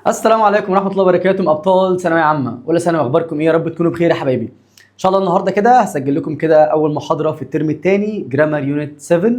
السلام عليكم ورحمة الله وبركاته. أبطال ثانوية عامة ولا ثانوي، أخباركم إيه؟ يا رب تكونوا بخير يا حبايبي. إن شاء الله النهاردة كده هسجل لكم كده أول محاضرة في الترم الثاني جرامر يونت 7.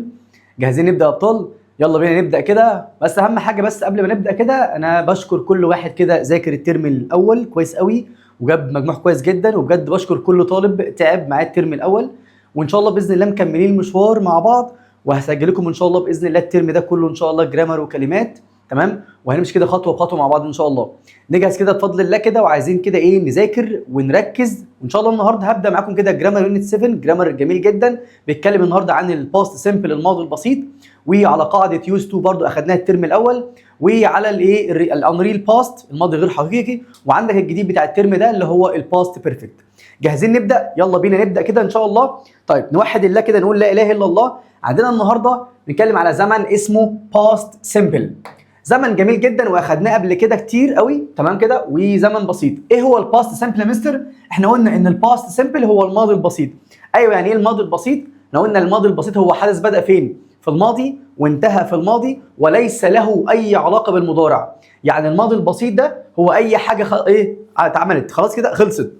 جاهزين نبدأ يا أبطال؟ يلا بينا نبدأ كده. بس أهم حاجة بس قبل ما نبدأ كده أنا بشكر كل واحد كده ذاكر الترم الأول كويس قوي وجاب مجموع كويس جدا، وبجد بشكر كل طالب تعب معاه الترم الأول، وإن شاء الله بإذن الله مكملين المشوار مع بعض، وهسجل لكم إن شاء الله بإذن الله الترم ده كله إن شاء الله جرامر وكلمات. تمام، وهنمشي كده خطوه بخطوه مع بعض ان شاء الله. نجهز كده بفضل الله كده، وعايزين كده ايه نذاكر ونركز، وان شاء الله النهارده هبدا معاكم كده جرامر يونت 7. جرامر جميل جدا بيتكلم النهارده عن الباست سيمبل الماضي البسيط، وعلى قاعده يوز تو برضو اخدناها الترم الاول، وعلى الايه الانريل باست الماضي غير حقيقي، وعندك الجديد بتاع الترم ده اللي هو الباست بيرفكت. جاهزين نبدا؟ يلا بينا نبدا كده ان شاء الله. طيب نوحد الله كده، نقول لا اله الا الله. عندنا النهارده بنتكلم على زمن اسمه باست سيمبل، زمن جميل جدا واخدناه قبل كده كتير قوي، تمام كده، وزمن بسيط. ايه هو الباست سمبل يا مستر؟ احنا قلنا ان الباست سمبل هو الماضي البسيط. ايوه، يعني ايه الماضي البسيط؟ احنا قلنا الماضي البسيط هو حدث بدأ فين؟ في الماضي وانتهى في الماضي وليس له اي علاقه بالمضارع. يعني الماضي البسيط ده هو اي حاجه ايه اتعملت خلاص كده خلصت،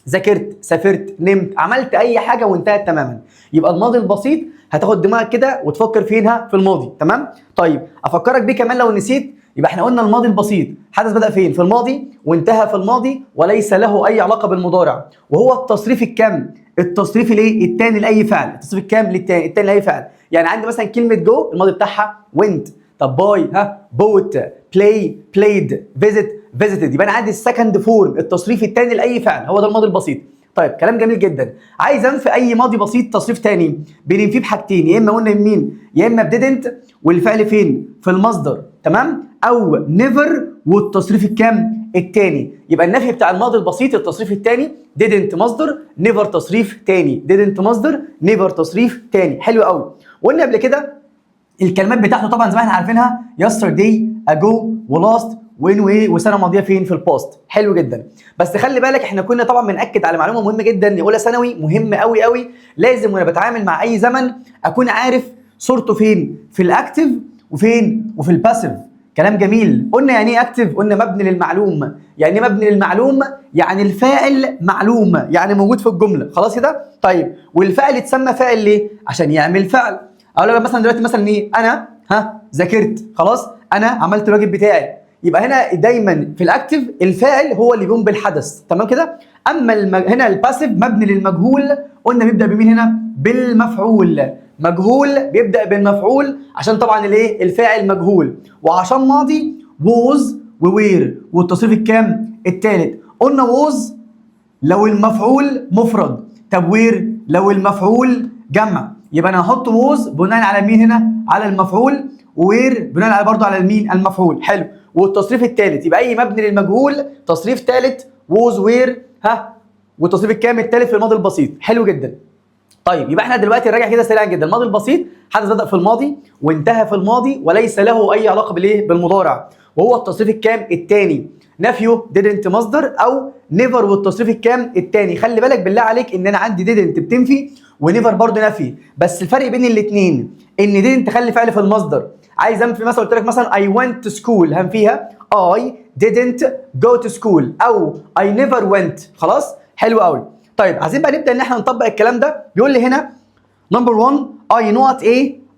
ذاكرت، سافرت، نمت، عملت اي حاجه وانتهت تماما. يبقى الماضي البسيط هتاخد دماغك كده وتفكر فينها في الماضي. تمام؟ طيب افكرك بيه كمان لو نسيت. يبقى احنا قلنا الماضي البسيط حدث بدأ فين؟ في الماضي وانتهى في الماضي وليس له اي علاقه بالمضارع، وهو التصريف الكام؟ التصريف الايه؟ الثاني لاي فعل. التصريف الكام للثاني؟ الثاني لاي فعل. يعني عندي مثلا كلمه جو الماضي بتاعها went، طب باي بوت، بلاي بلايد، فيزيت فيزيتد. يبقى انا عندي السكند فورم التصريف الثاني لاي فعل، هو ده الماضي البسيط. طيب كلام جميل جدا. عايز انفي اي ماضي بسيط تصريف ثاني، بننفيه بحاجتين، يا اما قلنا مين؟ يا اما بديدنت والفعل فين؟ في المصدر، تمام؟ او نيفر والتصريف الكام؟ الثاني. يبقى النفي بتاع الماضي البسيط التصريف الثاني didn't مصدر، نيفر تصريف ثاني، didn't مصدر، نيفر تصريف ثاني. حلو قوي. وقلنا قبل كده الكلمات بتاعته طبعا زي ما احنا عارفينها yesterday، ago، ولاست، وين، وايه، وسنه ماضيه فين؟ في الباست. حلو جدا. بس خلي بالك احنا كنا طبعا بنأكد على معلومه مهمه جدا ان اولى ثانوي مهم قوي قوي، لازم وانا بتعامل مع اي زمن اكون عارف صورته فين؟ في الاكتف وفين؟ وفي الباسيف. كلام جميل. قلنا يعني ايه اكتف؟ قلنا مبني للمعلوم. يعني ايه مبني للمعلوم؟ يعني الفاعل معلوم، يعني موجود في الجمله خلاص كده. طيب والفاعل يتسمى فاعل ليه؟ عشان يعمل فعل. اقول لك مثلا دلوقتي مثلا ايه؟ انا ذاكرت خلاص، انا عملت الواجب بتاعي. يبقى هنا دايما في الاكتف الفاعل هو اللي بيقوم بالحدث، تمام كده. اما هنا الباسيف مبني للمجهول، قلنا بيبدا بمين هنا؟ بالمفعول. مجهول بيبدا بالمفعول عشان طبعا الايه؟ الفاعل مجهول، وعشان ماضي ووز ووير، والتصريف الكام؟ الثالث. قلنا ووز لو المفعول مفرد، طب وير لو المفعول جمع. يبقى انا هحط ووز بناء على مين هنا؟ على المفعول، ووير بناء على برضه على المين؟ المفعول. حلو. والتصريف الثالث يبقى اي مبني للمجهول تصريف ثالث ووز وير والتصريف الكام؟ الثالث في الماضي البسيط. حلو جدا. طيب يبقى احنا دلوقتي نراجع كده سريعا جدا. الماضي البسيط حدث بدأ في الماضي وانتهى في الماضي وليس له اي علاقه بالايه؟ بالمضارع، وهو التصريف الكام؟ الثاني. نفيه didn't مصدر او never والتصريف الكام؟ الثاني. خلي بالك بالله عليك ان انا عندي didn't بتنفي ونيفر برضه نفي، بس الفرق بين الاثنين ان didn't تخلي فعل في المصدر. عايز انفي مثلا قلت لك مثلا I went to school هنفيها I didn't go to school او I never went. خلاص؟ حلو قوي. طيب عايزين بقى نبدا ان احنا نطبق الكلام ده. بيقول لي هنا نمبر 1 I not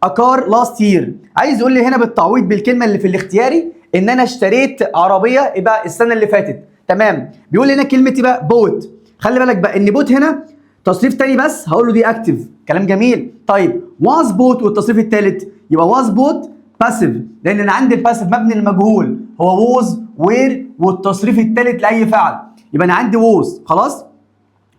a car last year. عايز يقول لي هنا بالتعويض بالكلمه اللي في الاختياري ان انا اشتريت عربيه يبقى السنه اللي فاتت، تمام. بيقول لي هنا كلمه يبقى بوت. خلي بالك بقى ان بوت هنا تصريف تاني بس هقول له دي اكتف. كلام جميل. طيب was بوت والتصريف الثالث يبقى was بوت باسيف، لان انا عندي الباسيف مبني للمجهول هو was وير والتصريف الثالث لاي فعل. يبقى انا عندي was خلاص،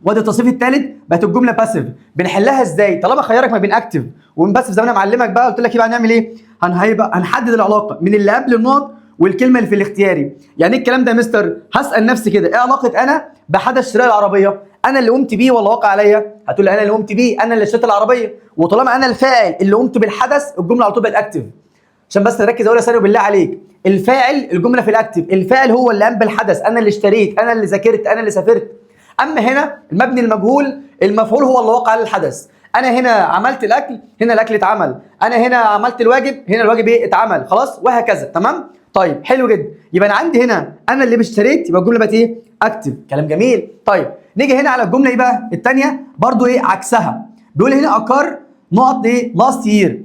وادي التصريف الثالث بقت الجمله باسيف. بنحلها ازاي؟ طالما خيرك ما بين اكتف ومن باسيف زي ما انا معلمك بقى قلت لك يبقى هنعمل ايه؟ هيبقى هنحدد العلاقه من اللي قبل النقط والكلمه اللي في الاختياري. يعني ايه الكلام ده يا مستر؟ هسال نفسي كده ايه علاقه انا بحدث شراء العربيه؟ انا اللي قمت بيه ولا واقع عليا؟ هتقول لي انا اللي قمت بيه، انا اللي اشتريت العربيه. وطالما انا الفاعل اللي قمت بالحدث الجمله على طول بقت اكتف. عشان بس نركز اول ثانيه بالله عليك، الفاعل الجمله في الاكتف، الفاعل هو اللي قام بالحدث، انا اللي اشتريت، انا اللي ذاكرت، انا اللي سافرت. اما هنا المبني المجهول المفعول هو اللي وقع على الحدث. انا هنا عملت الاكل، هنا الاكل اتعمل. انا هنا عملت الواجب، هنا الواجب ايه؟ اتعمل. خلاص؟ وهكذا. تمام؟ طيب حلو جدا، يبقى انا عندي هنا انا اللي اشتريت، يبقى الجمله بقت ايه؟ اكتف. كلام جميل. طيب نيجي هنا على الجمله ايه بقى الثانيه، برضو ايه عكسها، بيقول هنا اكار نقط ايه لاست يير،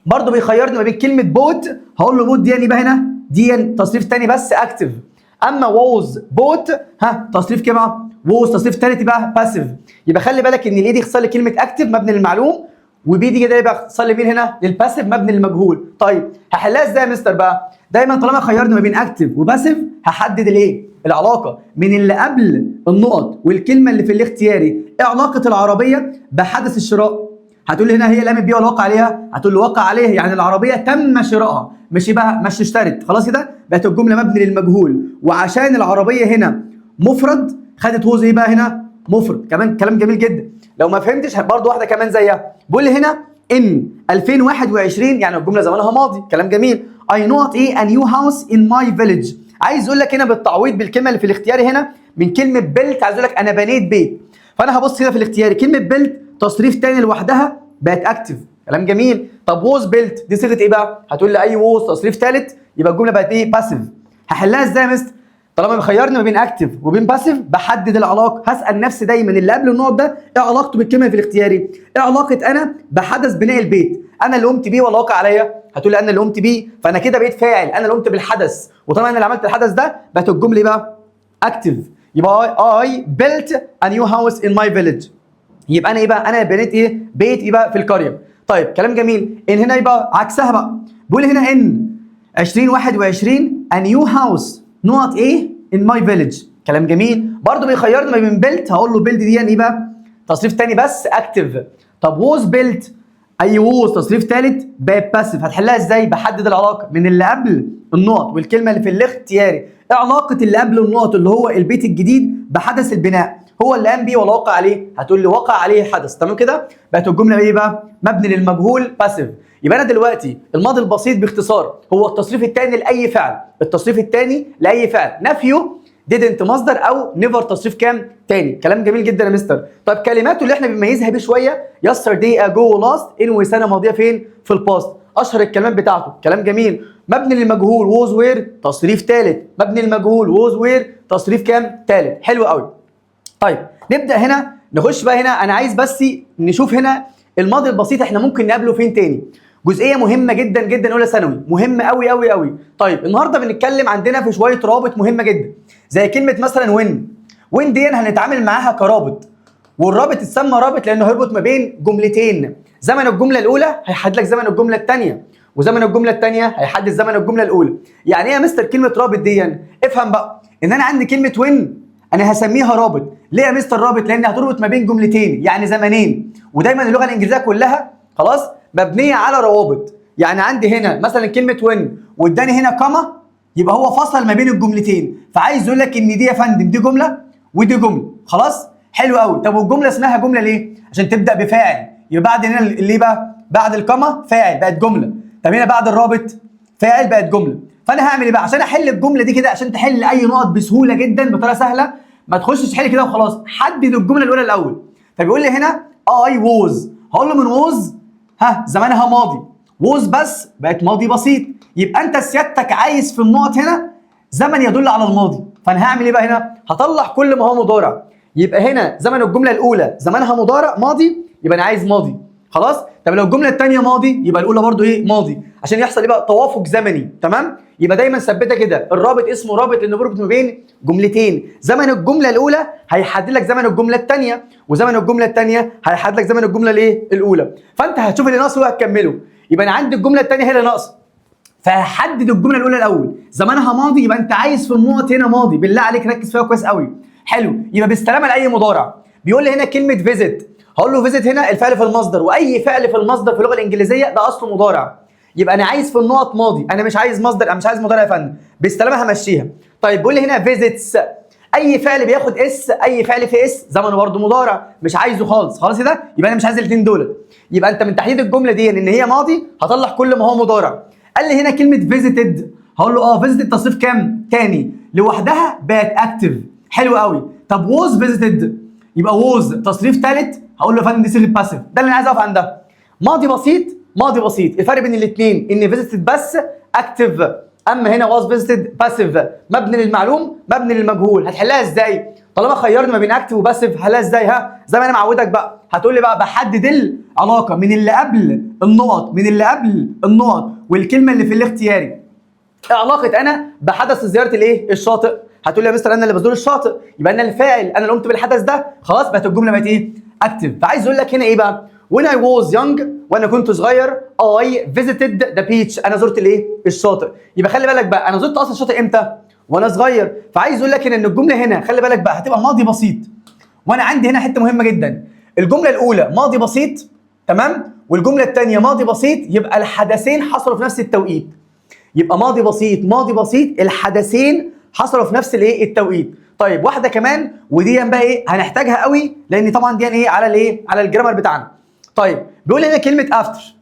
برضو بيخيرني ما بين كلمه بوت، هقول له بوت دي يبقى هنا دي تصريف ثاني بس اكتف، اما ووز بوت تصريف كام؟ ووز تصريف ثالث يبقى باسيف. يبقى خلي بالك ان الاي دي اختصار لكلمه اكتف مبني للمعلوم، وبي دي كده يبقى اختصار لمين هنا؟ للباسيف مبني للمجهول. طيب هحلها ازاي يا مستر بقى؟ دايما طالما خيرني ما بين اكتف وباسيف هحدد الايه؟ العلاقه من اللي قبل النقط والكلمه اللي في الاختياري. ايه علاقه العربيه بحدث الشراء؟ هتقول لي هنا هي لام بي ولا وقع عليها؟ هتقول لي وقع عليها، يعني العربيه تم شرائها، مش يبقى مش اشترت. خلاص كده بقت الجمله مبني للمجهول، وعشان العربيه هنا مفرد خدت ووز ايه بقى هنا؟ مفرد. كمان كلام جميل جدا. لو ما فهمتش برضه واحده كمان زيها، بيقول لي هنا ان 2021 يعني الجمله زمانها ماضي. كلام جميل. I not a new house in my village. عايز اقول لك هنا بالتعويض بالكلمه اللي في الاختياري هنا من كلمه بيلت، عايز اقول لك انا بنيت بيت. فانا هبص هنا في الاختياري كلمه بيلت تصريف تاني لوحدها بقت اكتف. كلام جميل. طب ووز بيلت دي صيغه ايه بقى؟ هتقول لي اي ووز تصريف ثالث، يبقى الجمله بقت ايه؟ باسيف. هحلها ازاي يا مستر؟ طالما مخيرني ما بين اكتف وبين باسيف بحدد العلاقه، هسال نفسي دايما اللي قبل النقط ده ايه علاقته بالكلمه في الاختياري؟ ايه علاقه انا بحدث بناء البيت؟ انا اللي قمت بيه ولا وقع عليا؟ هتقول لي انا اللي قمت بيه، فانا كده بقيت فاعل، انا اللي قمت بالحدث، وطالما انا اللي عملت الحدث ده بقت الجمله ايه بقى؟ اكتف. يبقى I built a new house in my village. يبقى انا ايه بقى؟ انا بنيت ايه؟ بيت يبقى في القريه. طيب كلام جميل. ان هنا يبقى عكسها بقى، بيقول هنا ان 2021 a new house نقط ايه؟ in my village. كلام جميل. برضه بيخيرني ما بين بيلت، هقول له بيلت دي يعني ايه بقى؟ تصريف تاني بس اكتف. طب ووز بيلت اي ووز تصريف ثالث بقت باسيف. هتحلها ازاي؟ بحدد العلاقه من اللي قبل النقط والكلمه اللي في الاختياري. ايه علاقه اللي قبل النقط اللي هو البيت الجديد بحدث البناء؟ هو اللي قام بيه ولا وقع عليه؟ هتقول لي وقع عليه حدث. تمام كده؟ بقت الجمله ايه بقى؟ مبني للمجهول باسيف. يبقى انا دلوقتي الماضي البسيط باختصار هو التصريف الثاني لاي فعل، التصريف الثاني لاي فعل، نفيه didn't مصدر او never تصريف كام؟ تاني. كلام جميل جدا يا مستر. طيب كلماته اللي احنا بنميزها بيه شويه yesterday ago last انوي سنه ماضيه فين؟ في الباست. اشهر الكلمات بتاعته. كلام جميل. مبني للمجهول was where تصريف ثالث، مبني للمجهول was where تصريف كام؟ ثالث. حلو قوي. طيب نبدا هنا نخش بقى هنا، انا عايز بس نشوف هنا الماضي البسيط احنا ممكن نقابله فين تاني. جزئيه مهمه جدا جدا اولى ثانوي، مهمه قوي قوي قوي. طيب النهارده بنتكلم عندنا في شويه روابط مهمه جدا، زي كلمه مثلا وين دي هنتعامل معاها كرابط، والرابط اتسمى رابط لانه هيربط ما بين جملتين. زمن الجمله الاولى هيحدد لك زمن الجمله الثانيه، وزمن الجمله الثانيه هيحدد زمن الجمله الاولى. يعني ايه يا مستر كلمه رابط دي؟ افهم بقى ان انا عندي كلمه وين انا هسميها رابط. ليه يا مستر رابط؟ لان هتربط ما بين جملتين يعني زمنين، ودايما اللغه الانجليزيه كلها خلاص مبنيه على روابط. يعني عندي هنا مثلا كلمه وين واداني هنا كاما، يبقى هو فصل ما بين الجملتين، فعايز يقول لك ان دي يا فندم دي جمله ودي جمله. خلاص حلو قوي. طب والجمله اسمها جمله ليه؟ عشان تبدا بفاعل، يبقى بعد هنا اللي بقى بعد الكاما فاعل بقت جمله. طب هنا بعد الرابط فاعل بقت جمله. فانا هعمل ايه بقى عشان احل الجمله دي كده؟ عشان تحل اي نقط بسهوله جدا بطريقه سهله، ما تخشش تحل كده وخلاص، حدد الجمله الاولى الاول. فبيقول لي هنا اي ووز، هقول له من ووز زمانها ماضي، ووز بس بقت ماضي بسيط. يبقى انت سيادتك عايز في النقط هنا زمن يدل على الماضي، فانا هعمل ايه بقى هنا؟ هطلع كل ما هو مضارع. يبقى هنا زمن الجمله الاولى زمانها مضارع ماضي، يبقى انا عايز ماضي. خلاص. طب لو الجمله الثانيه ماضي يبقى الاولى برضو ايه؟ ماضي، عشان يحصل ايه بقى؟ توافق زمني. تمام. يبقى دايما ثبتها كده، الرابط اسمه رابط لانه بيربط ما بين جملتين. زمن الجمله الاولى هيحدد لك زمن الجمله الثانيه، وزمن الجمله الثانيه هيحدد لك زمن الجمله الايه؟ الاولى. فانت هتشوف اللي ناقصه وهتكمله. يبقى انا عندي الجمله الثانيه هي اللي ناقصه، فهحدد الجمله الاولى الاول زمانها ماضي. يبقى انت عايز في النقط هنا ماضي، بالله عليك ركز فيها كويس قوي. حلو. يبقى باستلامه لاي مضارع. بيقول لي هنا كلمه فيزيت، هقول له فيزيت هنا الفعل في المصدر، واي فعل في المصدر في اللغه الانجليزيه ده اصله مضارع. يبقى انا عايز في النقط ماضي، انا مش عايز مصدر، انا مش عايز مضارع يا فندم. باستلامه همشيها. طيب بيقول لي هنا فيزيتس، اي فعل بياخد اس، اي فعل في اس زمنه برضه مضارع، مش عايزه خالص. خلاص كده؟ يبقى انا مش عايز الاثنين دول. يبقى انت من تحديد الجمله دي ان هي ماضي هطلع كل ما هو مضارع. قال لي هنا كلمه فيزيتد، هقول له فيزيتد تصريف كام؟ تاني لوحدها بقت اكتف. حلو قوي. طب ووز فيزيتد، يبقى ووز تصريف ثالث، هقول له يا فندم دي صيغه باسيف. ده اللي انا عايز اقف عندها. ماضي بسيط، ماضي بسيط. الفرق بين الاثنين ان فيزيتد بس اكتف، اما هنا was visited passive مبني للمعلوم مبني للمجهول. هتحلها ازاي؟ طالما خيرنا ما بين اكتف وباسيف هحلها ازاي؟ زي ما انا معودك بقى، هتقول لي بقى بحدد العلاقه من اللي قبل النقط والكلمه اللي في الاختياري. ايه علاقه انا بحدث زياره الشاطئ؟ هتقول لي يا مستر انا اللي بزور الشاطئ، يبقى انا الفاعل، انا اللي قمت بالحدث ده، خلاص بقت الجمله بقت اكتف. فعايز اقول لك هنا ايه بقى؟ when I was young وانا كنت صغير I visited the beach انا زرت الشاطئ. يبقى خلي بالك بقى انا زرت اصلا الشاطئ امتى؟ وانا صغير. فعايز اقول لك هنا ان الجمله هنا خلي بالك بقى هتبقى ماضي بسيط. وانا عندي هنا حته مهمه جدا، الجمله الاولى ماضي بسيط تمام، والجمله الثانيه ماضي بسيط، يبقى الحدثين حصلوا في نفس التوقيت. يبقى ماضي بسيط الحدثين حصلوا في نفس التوقيت. طيب واحده كمان ودي بقى هنحتاجها قوي، لان طبعا دي على على الجرامر بتاعنا. طيب بيقول هنا كلمه افتر،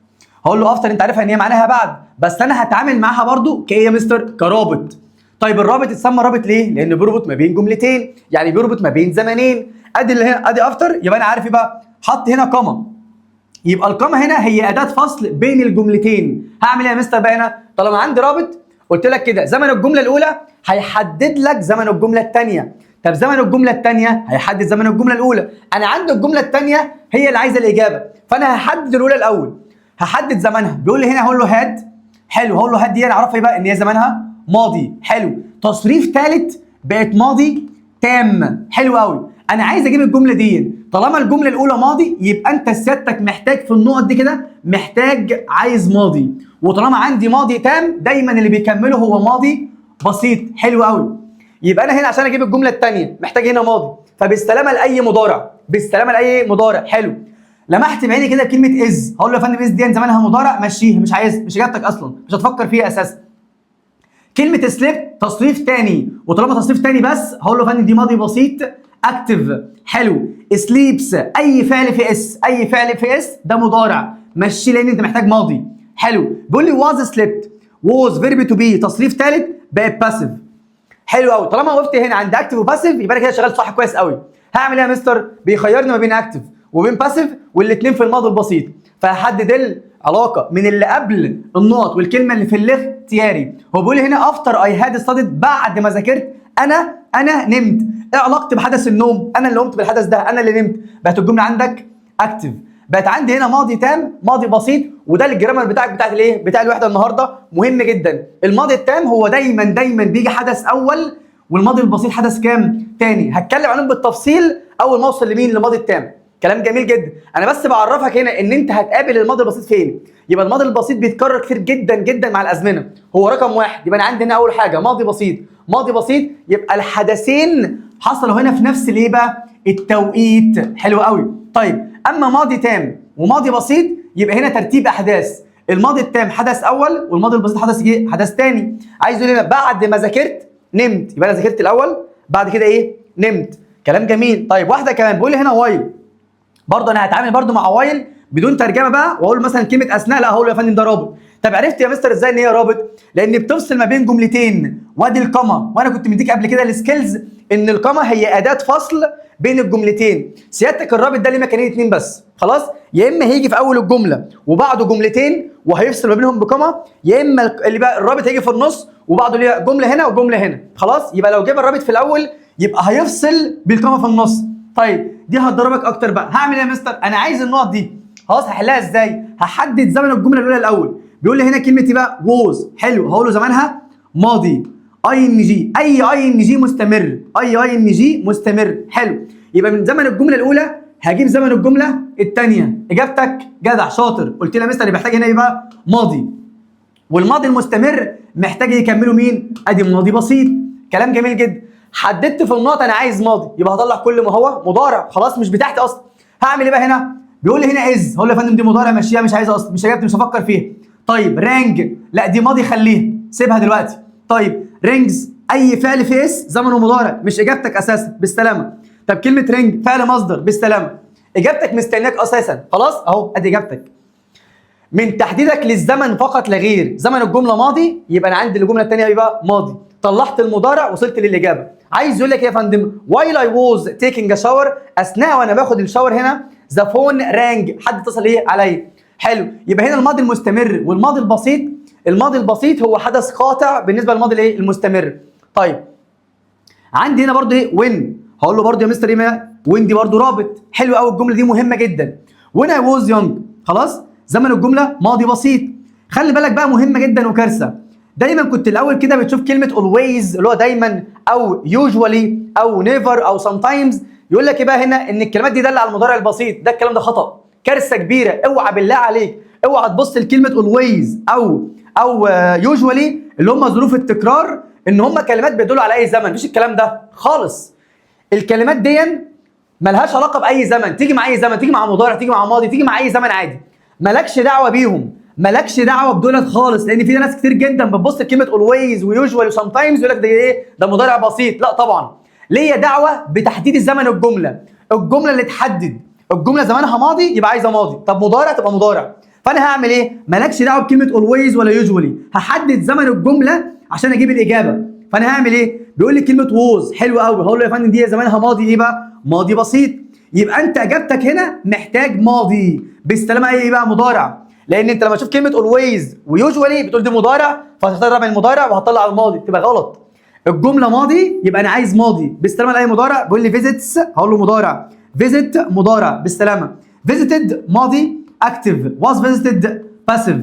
هقول له افتر انت عارفها ان هي معناها بعد، بس انا هتعامل معاها برضو كايه يا مستر؟ كرابط. طيب الرابط اتسمى رابط ليه؟ لانه بيربط ما بين جملتين، يعني بيربط ما بين زمنين. ادي اللي هنا ادي افتر، يبقى انا عارف ايه بقى؟ حط هنا كوما، يبقى الكوما هنا هي اداه فصل بين الجملتين. هعمل ايه يا مستر بقى هنا؟ طالما عندي رابط قلت لك كده زمن الجمله الاولى هيحدد لك زمن الجمله الثانيه. طب زمن الجمله الثانيه هيحدد زمن الجمله الاولى. انا عندي الجمله الثانيه هي اللي عايزه الاجابه، فانا هحدد الاولى الاول، هحدد زمنها. بيقول لي هنا هقول له هاد، حلو، هقول له هاد دي انا اعرفها ايه بقى؟ ان هي زمانها ماضي، حلو. تصريف ثالث بقت ماضي تام، حلو قوي. انا عايز اجيب الجمله دي، طالما الجمله الاولى ماضي يبقى انت سيادتك محتاج في النقط دي كده محتاج عايز ماضي، وطالما عندي ماضي تام دايما اللي بيكمله هو ماضي بسيط، حلو قوي. يبقى انا هنا عشان اجيب الجمله الثانيه محتاج هنا ماضي، فبالسلامه لاي مضارع، حلو. لمحت بعيني كده بكلمه از، هقول له يا فندم از دي زمانها مضارع، مشيها، مش عايز، مش اجابتك اصلا، مش هتفكر فيها اساسا. كلمه سليب تصريف ثاني، وطالما تصريف ثاني بس هقول له يا فندم دي ماضي بسيط اكتف، حلو. سليبس اي فعل في اس ده مضارع، مشي لان انت محتاج ماضي، حلو. بيقول لي واز سليبت، ووز فيرب تو بي تصريف ثالث بقت باسيف، حلو قوي. طالما وقفت هنا عند اكتف وباسيف يبقى انا كده شغال صح كويس قوي. هعمل ايه يا مستر؟ بيخيرني ما بين اكتف وبين باسيف والاثنين في الماضي البسيط، فهحدد العلاقه من اللي قبل النقط والكلمه اللي في الاختياري. هو بيقول لي هنا افتر اي هاد ستاديد بعد ما ذاكرت انا نمت. ايه علاقتي بحدث النوم؟ انا اللي قمت بالحدث ده، انا اللي نمت، بقت الجمله عندك اكتف. بقت عندي هنا ماضي تام ماضي بسيط، وده الجرامر بتاع الوحده النهارده مهم جدا. الماضي التام هو دايما بيجي حدث اول، والماضي البسيط حدث كام؟ تاني. هتكلم عنهم بالتفصيل اول ما اوصل لمين؟ للماضي التام. كلام جميل جدا. انا بس بعرفك هنا ان انت هتقابل الماضي البسيط فين. يبقى الماضي البسيط بيتكرر كتير جدا مع الازمنه، هو رقم واحد. يبقى انا عندي هنا اول حاجه ماضي بسيط، يبقى الحدثين حصلوا هنا في نفس بقى التوقيت، حلو قوي. طيب اما ماضي تام وماضي بسيط يبقى هنا ترتيب احداث، الماضي التام حدث اول والماضي البسيط حدث تاني. عايز يقول هنا بعد ما ذاكرت نمت، يبقى انا ذاكرت الاول بعد كده نمت. كلام جميل. طيب واحده كمان بيقول لي هنا وايل، برضه انا هتعامل برضه مع وايل بدون ترجمه بقى، واقول مثلا كلمه اثناء، لا هقول له يا فندم ده رابط. طب عرفت يا مستر ازاي ان هي رابط؟ لان بتفصل ما بين جملتين، وادي الكما، وانا كنت مديك قبل كده السكيلز ان الكما هي اداه فصل بين الجملتين. سيادتك الرابط ده ليه مكانين اتنين بس، خلاص؟ يا اما هيجي في اول الجمله وبعده جملتين وهيفصل ما بينهم بكما، يا اما اللي بقى الرابط هيجي في النص وبعده ليه جمله هنا وجمله هنا، خلاص؟ يبقى لو جاب الرابط في الاول يبقى هيفصل بالكما في النص. طيب دي هتضربك اكتر بقى. هعمل ايه يا مستر؟ انا عايز النقط دي، خلاص هحلها ازاي؟ هحدد زمن الجمله الاولى الاول. بيقول لي هنا كلمه ايه بقى؟ ووز، حلو، هقول له زمانها ماضي اي ان جي، اي ان جي مستمر، حلو. يبقى من زمن الجمله الاولى هجيب زمن الجمله الثانيه. اجابتك جدع شاطر. قلت لي يا مستر محتاج هنا يبقى ماضي، والماضي المستمر محتاج يكمله مين؟ ادي ماضي بسيط. كلام جميل جدا. حددت في النقط انا عايز ماضي، يبقى هطلع كل ما هو مضارع، خلاص مش بتاعتي اصلا. هعمل ايه بقى هنا؟ بيقول لي هنا از، هقول له يا فندم دي مضارع مشيها، مش عايزها اصلا، مش اجابتي، مش هفكر فيها. طيب رانج، لا دي ماضي خليها، سيبها دلوقتي. طيب رينجز اي فعل في اس زمنه مضارع، مش اجابتك اساسا، بالسلامه. طب كلمه رينج فعل مصدر، بالسلامه. اجابتك مستنياك اساسا، خلاص اهو ادي اجابتك. من تحديدك للزمن فقط لا غير، زمن الجمله ماضي يبقى انا عندي الجمله الثانيه يبقى ماضي. طلعت المضارع وصلت للاجابه. عايز يقول لك ايه يا فندم؟ while I was taking a shower، اثناء وانا باخد الشاور هنا the phone rang، حد اتصل عليا. حلو. يبقى هنا الماضي المستمر والماضي البسيط الماضي البسيط هو حدث قاطع بالنسبه للماضي الايه المستمر. طيب عندي هنا برضو ايه وين، هقول له برضو يا مستر ايه وين دي برضو رابط حلو قوي، الجمله دي مهمه جدا. وين اي ووز يونج، خلاص زمن الجمله ماضي بسيط. خلي بالك بقى مهمه جدا وكارثه، دايما كنت الاول كده بتشوف كلمه always اللي هو دايما او usually او never او sometimes، يقول لك ايه بقى هنا ان الكلمات دي داله على المضارع البسيط. ده الكلام ده خطا، كارثه كبيره. اوعى بالله عليك اوعى تبص لكلمه always او usually اللي هم ظروف التكرار ان هم كلمات بيدلوا على اي زمن. مفيش الكلام ده خالص. الكلمات دي ملهاش علاقه باي زمن، تيجي مع اي زمن، تيجي مع مضارع، تيجي مع ماضي، تيجي مع اي زمن عادي، مالكش دعوه بيهم، مالكش دعوه بدولت خالص. لان في ناس كتير جدا بتبص لكلمه always ويوجوال وسام يقول لك ده ايه، ده مضارع بسيط. لا طبعا، ليا دعوه بتحديد الزمن. الجمله اللي تحدد الجمله زمانها ماضي يبقى عايزه ماضي، طب مضارع تبقى مضارع. فانا هعمل ايه؟ مالكش دعوه بكلمه always ولا usually، هحدد زمن الجمله عشان اجيب الاجابه. فانا هعمل ايه؟ بيقول لي كلمه ووز، حلو قوي، هقول له يا فندم دي زمانها ماضي ايه بقى؟ ماضي بسيط. يبقى انت اجابتك هنا محتاج ماضي باستلامه ايه بقى؟ مضارع. لان انت لما تشوف كلمه always ويوجوالي بتقول دي مضارع، فهتختار من المضارع وهتطلع على الماضي، تبقى غلط. الجمله ماضي يبقى انا عايز ماضي باستلامه لاي مضارع. بيقول لي فيزيتس، هقول له مضارع، فيزيت مضارع باستلامه، فيزيتد ماضي اكتف، واز فيزيتد باسيف.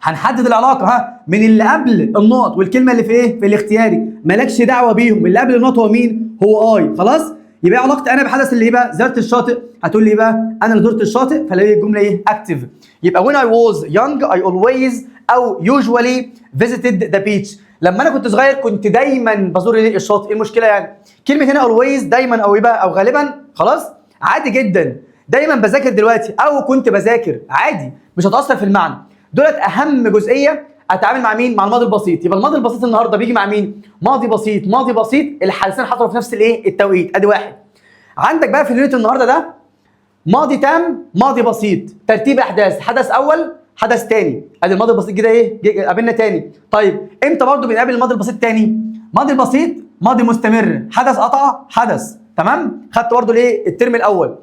هنحدد العلاقه من اللي قبل النقط والكلمه اللي في ايه؟ في الاختياري، مالكش دعوه بيهم. اللي قبل النقط هو مين؟ هو اي. خلاص يبقى ايه علاقتي انا بحدث اللي ايه بقى؟ زرت الشاطئ. هتقول لي ايه بقى؟ انا اللي زرت الشاطئ، فلاقي الجمله ايه؟ اكتف. يبقى when I was young I always او usually visited the beach. لما انا كنت صغير كنت دايما بزور الشاطئ. ايه المشكله يعني؟ كلمه هنا always دايما او ايه بقى؟ او غالبا. خلاص عادي جدا. دايما بذاكر دلوقتي او كنت بذاكر عادي، مش هتاثر في المعنى. دولت اهم جزئيه اتعامل مع مين؟ مع الماضي البسيط. يبقى الماضي البسيط النهارده بيجي مع مين؟ ماضي بسيط. ماضي بسيط الحدثين حصلوا في نفس الايه؟ التوقيت. ادي واحد. عندك بقى في اليونت النهارده ده ماضي تام، ماضي بسيط، ترتيب احداث، حدث اول، حدث تاني. ادي الماضي البسيط كده ايه؟ قابلنا تاني. طيب امتى برضه بنقابل الماضي البسيط تاني؟ ماضي البسيط ماضي مستمر، حدث قطع حدث. تمام؟ خدت برضه الايه؟ الترم الاول.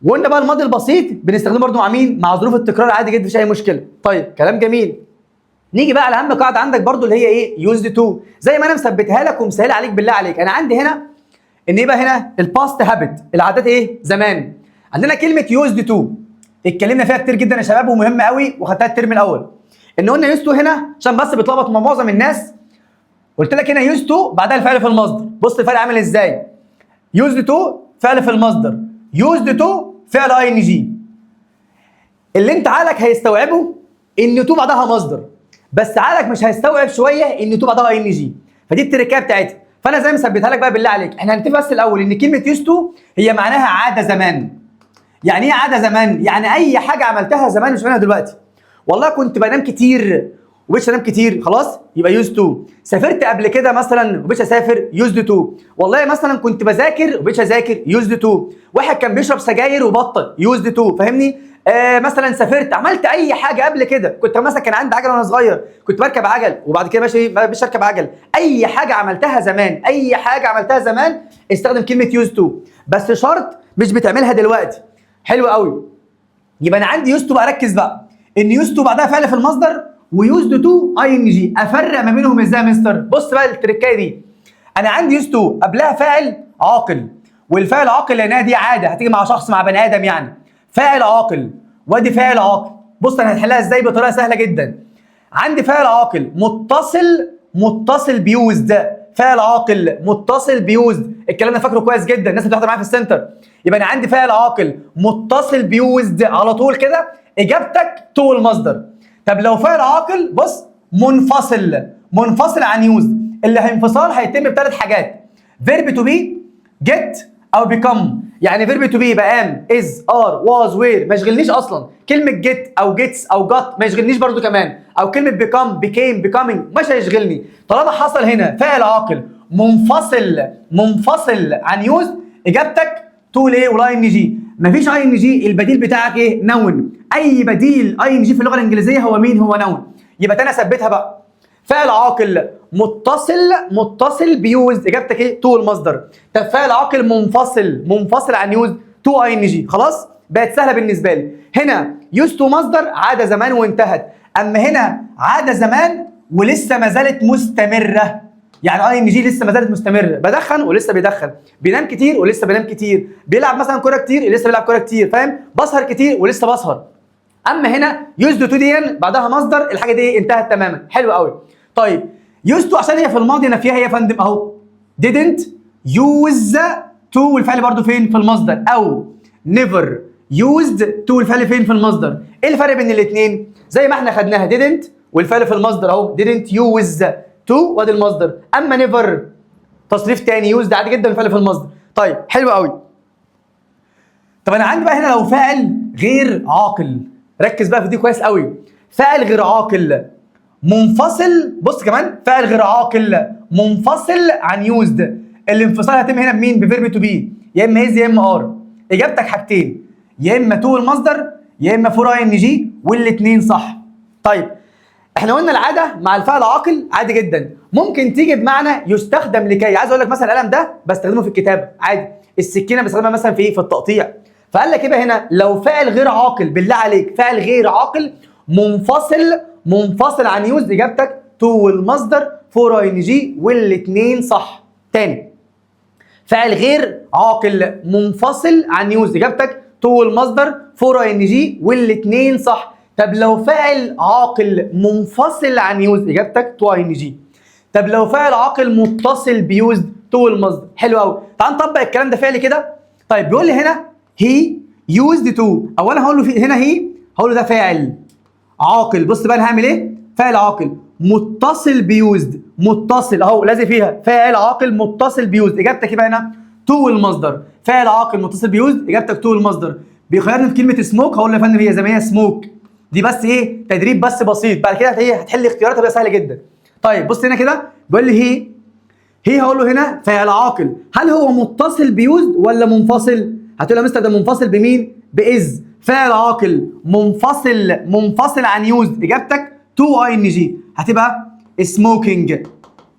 وقلنا بقى الماضي البسيط بنستخدمه برضه مع مين؟ مع ظروف التكرار عادي جدا، مفيش اي مشكله. طيب كلام جميل. نيجي بقى على اهم قاعده عندك برضه اللي هي ايه؟ يوزد تو. زي ما انا مثبتها لك ومسهله عليك بالله عليك. انا عندي هنا ان ايه بقى هنا؟ الباست هابت، العادات ايه؟ زمان. عندنا كلمه يوزد تو اتكلمنا فيها كتير جدا يا شباب ومهمه قوي وخدتها الترم الاول. ان قلنا يوزد تو هنا عشان بس بيتلخبط مع معظم الناس. قلت لك هنا يوزد تو بعدها الفعل في المصدر. بص الفرق عامل ازاي؟ يوزد تو فعل في المصدر، يوزد تو فعل اي ان جي. اللي انت عقلك هيستوعبه ان تو بعدها مصدر، بس عقلك مش هيستوعب شويه ان تو بعدها اي ان جي. فدي التركيبه بتاعتها. فانا زي ما مثبتها لك بقى بالله عليك، احنا هنتفق بس الاول ان كلمه يوز تو هي معناها عاده زمان. يعني ايه عاده زمان؟ يعني اي حاجه عملتها زمان مش منها دلوقتي. والله كنت بنام كتير ومش انام كتير، خلاص يبقى يوز تو. سافرت قبل كده مثلا ومش اسافر، يوزد تو. والله مثلا كنت بذاكر ومش اذاكر، يوزد تو. واحد كان بيشرب سجاير وبطل، يوزد تو. فاهمني؟ مثلا سافرت، عملت اي حاجه قبل كده. كنت مثلا كان عندي عجله وانا صغير، كنت بركب عجل وبعد كده ماشي مش اركب عجل. اي حاجه عملتها زمان، اي حاجه عملتها زمان استخدم كلمه يوز تو، بس شرط مش بتعملها دلوقتي. حلو قوي. يبقى انا عندي يوز تو بقى، ركز بقى ان يوز تو بعدها فعل في المصدر ويوزد تو اي ان جي. افرق ما بينهم ازاي يا مستر؟ بص بقى التركايه دي. انا عندي يوز تو قبلها فاعل عاقل، والفاعل عاقل لانها دي عاده هتيجي مع شخص، مع بني ادم يعني. فاعل عاقل وادي فاعل عاقل. بص انا هنحلها ازاي بطريقه سهله جدا. عندي فاعل عاقل متصل بيوزد، فاعل عاقل متصل بيوزد. الكلام ده فاكره كويس جدا الناس اللي بتحضر معايا في السنتر. يبقى انا عندي فاعل عاقل متصل بيوزد على طول كده، اجابتك تو المصدر. طب لو فاعل عاقل بص منفصل عن يوزد، اللي هينفصال هيتم بثلاث حاجات: فيرب تو بي، جيت او بيكم. يعني فيرب تو بي يبقى ام، از، ار، واز، وير، ما يشغلنيش اصلا. كلمه جيت او جيتس او جات ما يشغلنيش برضو كمان، او كلمه بيكم، بيكيم، بيكامينج مش هيشغلني. طالما حصل هنا فاعل عاقل منفصل عن يوز، اجابتك تو ليه ولا ان جي. مفيش اي ان جي، البديل بتاعك ايه؟ نون. اي بديل اي ان جي في اللغه الانجليزيه هو مين؟ هو نون. يبقى انا اثبتها بقى. فعل عاقل متصل بيوز، اجابتك ايه؟ تو المصدر. طب فعل عاقل منفصل عن يوز، تو اي ان جي. خلاص بقت سهله بالنسبه لي. هنا يوز تو مصدر، عاده زمان وانتهت. اما هنا عاده زمان ولسه ما زالت مستمره. يعني اي ان جي لسه ما زالت مستمره، بدخن ولسه بيدخن، بينام كتير ولسه بينام كتير، بيلعب مثلا كوره كتير لسه بيلعب كوره كتير، فاهم؟ بسهر كتير ولسه بسهر. اما هنا يوزد تو دي بعدها مصدر، الحاجه دي انتهت تماما. حلو قوي. طيب يوزد تو عشان هي في الماضي نفيها هي يا فندم اهو didn't use to والفعل برضو فين؟ في المصدر. او never used to والفعل فين؟ في المصدر. ايه الفرق بين الاثنين؟ زي ما احنا خدناها didn't والفعل في المصدر اهو didn't use to وادي المصدر. اما never تصريف تاني، used عادي جدا الفعل في المصدر. طيب حلو قوي. طب انا عندي بقى هنا لو فاعل غير عاقل، ركز بقى في دي كويس قوي. فاعل غير عاقل منفصل، بص كمان فاعل غير عاقل منفصل عن يوزد. الانفصال هيتم هنا بمين؟ بفيرب تو بي، يا اما از يا اما ار. اجابتك حاجتين، يا اما تو المصدر يا اما فور اي ان جي، والاثنين صح. طيب احنا قلنا العاده مع الفعل عاقل عادي جدا ممكن تيجي بمعنى يستخدم لكي. عايز اقول لك مثلا القلم ده بستخدمه في الكتابه عادي، السكينه بستخدمها مثلا في ايه؟ في التقطيع. فقال لك ايه بقى هنا؟ لو فاعل غير عاقل، بالله عليك فاعل غير عاقل منفصل عن يوز، اجابتك تو والمصدر فور اي ان جي والاثنين صح. تاني، فاعل غير عاقل منفصل عن يوز، اجابتك تو والمصدر فور اي ان جي والاثنين صح. طب لو فاعل عاقل منفصل عن يوز، اجابتك تو اي ان جي. طب لو فاعل عاقل متصل بيوز، تو والمصدر. حلو قوي. تعال نطبق الكلام ده فعلي كده. طيب بيقول لي هنا هي يوزد تو، اولا هقول له هنا هي، هقول له ده فاعل عاقل. بص بقى انا هعمل ايه؟ فاعل عاقل متصل بيوزد، متصل اهو لازم فيها فاعل عاقل متصل بيوزد، اجابتك يبقى هنا تو والمصدر. فاعل عاقل متصل بيوزد، اجابتك تو والمصدر. بيخيرني في كلمه سموك، هقول له يا فندم هي زي ما هي سموك. دي بس ايه؟ تدريب بس بسيط، بعد كده هتحل اختيارات هتبقى سهله جدا. طيب بص هنا كده بيقول لي هي هقول له هنا فاعل عاقل، هل هو متصل بيوزد ولا منفصل؟ هتقول له يا مستر ده منفصل بمين؟ باز. فاعل عاقل منفصل عن يوزد، اجابتك تو اي ان جي، هتبقى سموكينج.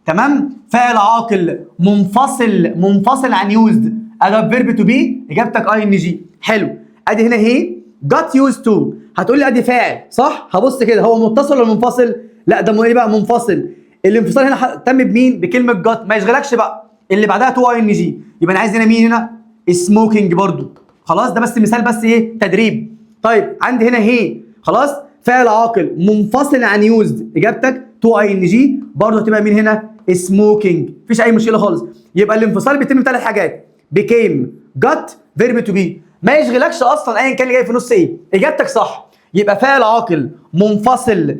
تمام؟ فاعل عاقل منفصل عن يوزد، اداب فيرب تو بي، اجابتك اي ان جي. حلو. ادي هنا هي جات يوز تو، هتقول لي ادي فاعل صح؟ هبص كده هو متصل ولا منفصل؟ لا ده ايه بقى؟ منفصل. الانفصال هنا تم بمين؟ بكلمه جات، ما يشغلكش بقى اللي بعدها تو اي ان جي، يبقى انا عايز هنا مين؟ هنا سموكينج برضو. خلاص ده بس مثال، بس ايه؟ تدريب. طيب عندي هنا هي خلاص فاعل عاقل منفصل عن يوزد، اجابتك تو اي ان جي برضه هتبقى مين هنا؟ سموكينج. مفيش اي مشكله خالص. يبقى الانفصال بيتم بثلاث حاجات: بيكيم، جت، فيرب تو بي. ما يشغلكش اصلا ايا كان اللي جاي في نص ايه، اجابتك صح. يبقى فاعل عاقل منفصل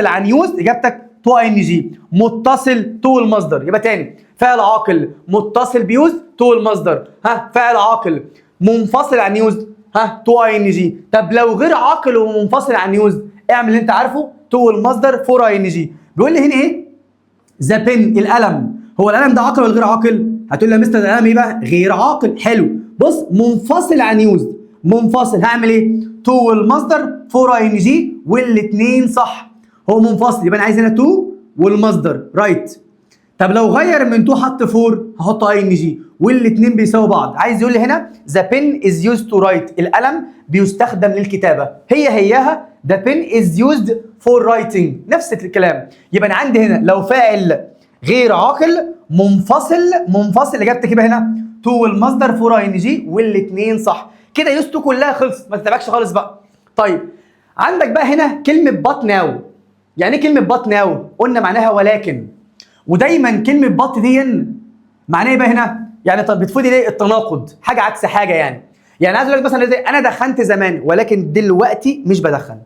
عن يوز، اجابتك تو اي ان جي، متصل تو المصدر. يبقى تاني فاعل عاقل متصل بيوز تو المصدر، ها فاعل عاقل منفصل عن يوز، ها تو اي ان جي. طب لو غير عاقل ومنفصل عن يوز، اعمل اللي انت عارفه تو المصدر فور اي ان جي. بيقول لي هنا ايه؟ ذا بن، القلم. هو القلم ده عاقل ولا غير عاقل؟ هتقول لي يا مستر القلم ايه بقى؟ غير عاقل. حلو. بص منفصل عن يوز، منفصل هعمل ايه؟ تو المصدر فور اي ان جي والاثنين صح. هو منفصل يبقى انا عايز هنا تو والمصدر رايت. طب لو غير من تو حط فور، هحط اي ان جي والاثنين بيساووا بعض. عايز يقول لي هنا ذا بن از يوزد تو رايت، القلم بيستخدم للكتابه. هيها ذا بن از يوزد فور رايتنج، نفس الكلام. يبقى انا عندي هنا لو فاعل غير عاقل منفصل اجابتك يبقى هنا تو والمصدر فور اي ان جي والاثنين صح. كده يوزد كلها خلص، ما تتابعش خالص بقى. طيب عندك بقى هنا كلمه بات ناو. يعني ايه كلمه بات ناو؟ قلنا معناها ولكن. ودايما كلمه بط دي معناها ايه بقى هنا؟ يعني طب بتفيد ليه؟ التناقض، حاجه عكس حاجه يعني عايز اقول لك مثلا زي انا دخنت زمان ولكن دلوقتي مش بدخن.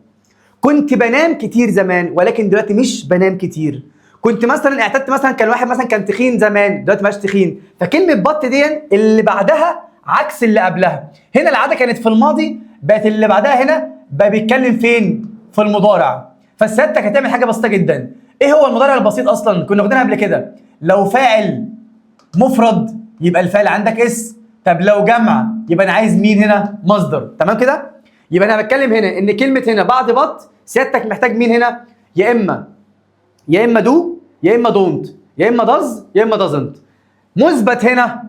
كنت بنام كتير زمان ولكن دلوقتي مش بنام كتير. كنت مثلا اعتدت مثلا كان واحد مثلا كان تخين زمان دلوقتي مش تخين. فكلمه بط دي اللي بعدها عكس اللي قبلها. هنا العاده كانت في الماضي، بقت اللي بعدها هنا بقى بيتكلم فين؟ في المضارع. فسيادتك هتعمل حاجه بسيطه جدا. ايه هو المضارع البسيط اصلا؟ كنا واخدينها قبل كده. لو فاعل مفرد يبقى الفاعل عندك اس. طب لو جمع يبقى انا عايز مين هنا؟ مصدر. تمام كده؟ يبقى انا بتكلم هنا ان كلمه هنا بعد بط سيادتك محتاج مين هنا؟ يا اما دو يا اما دونت يا اما داز يا اما دازنت. مثبت هنا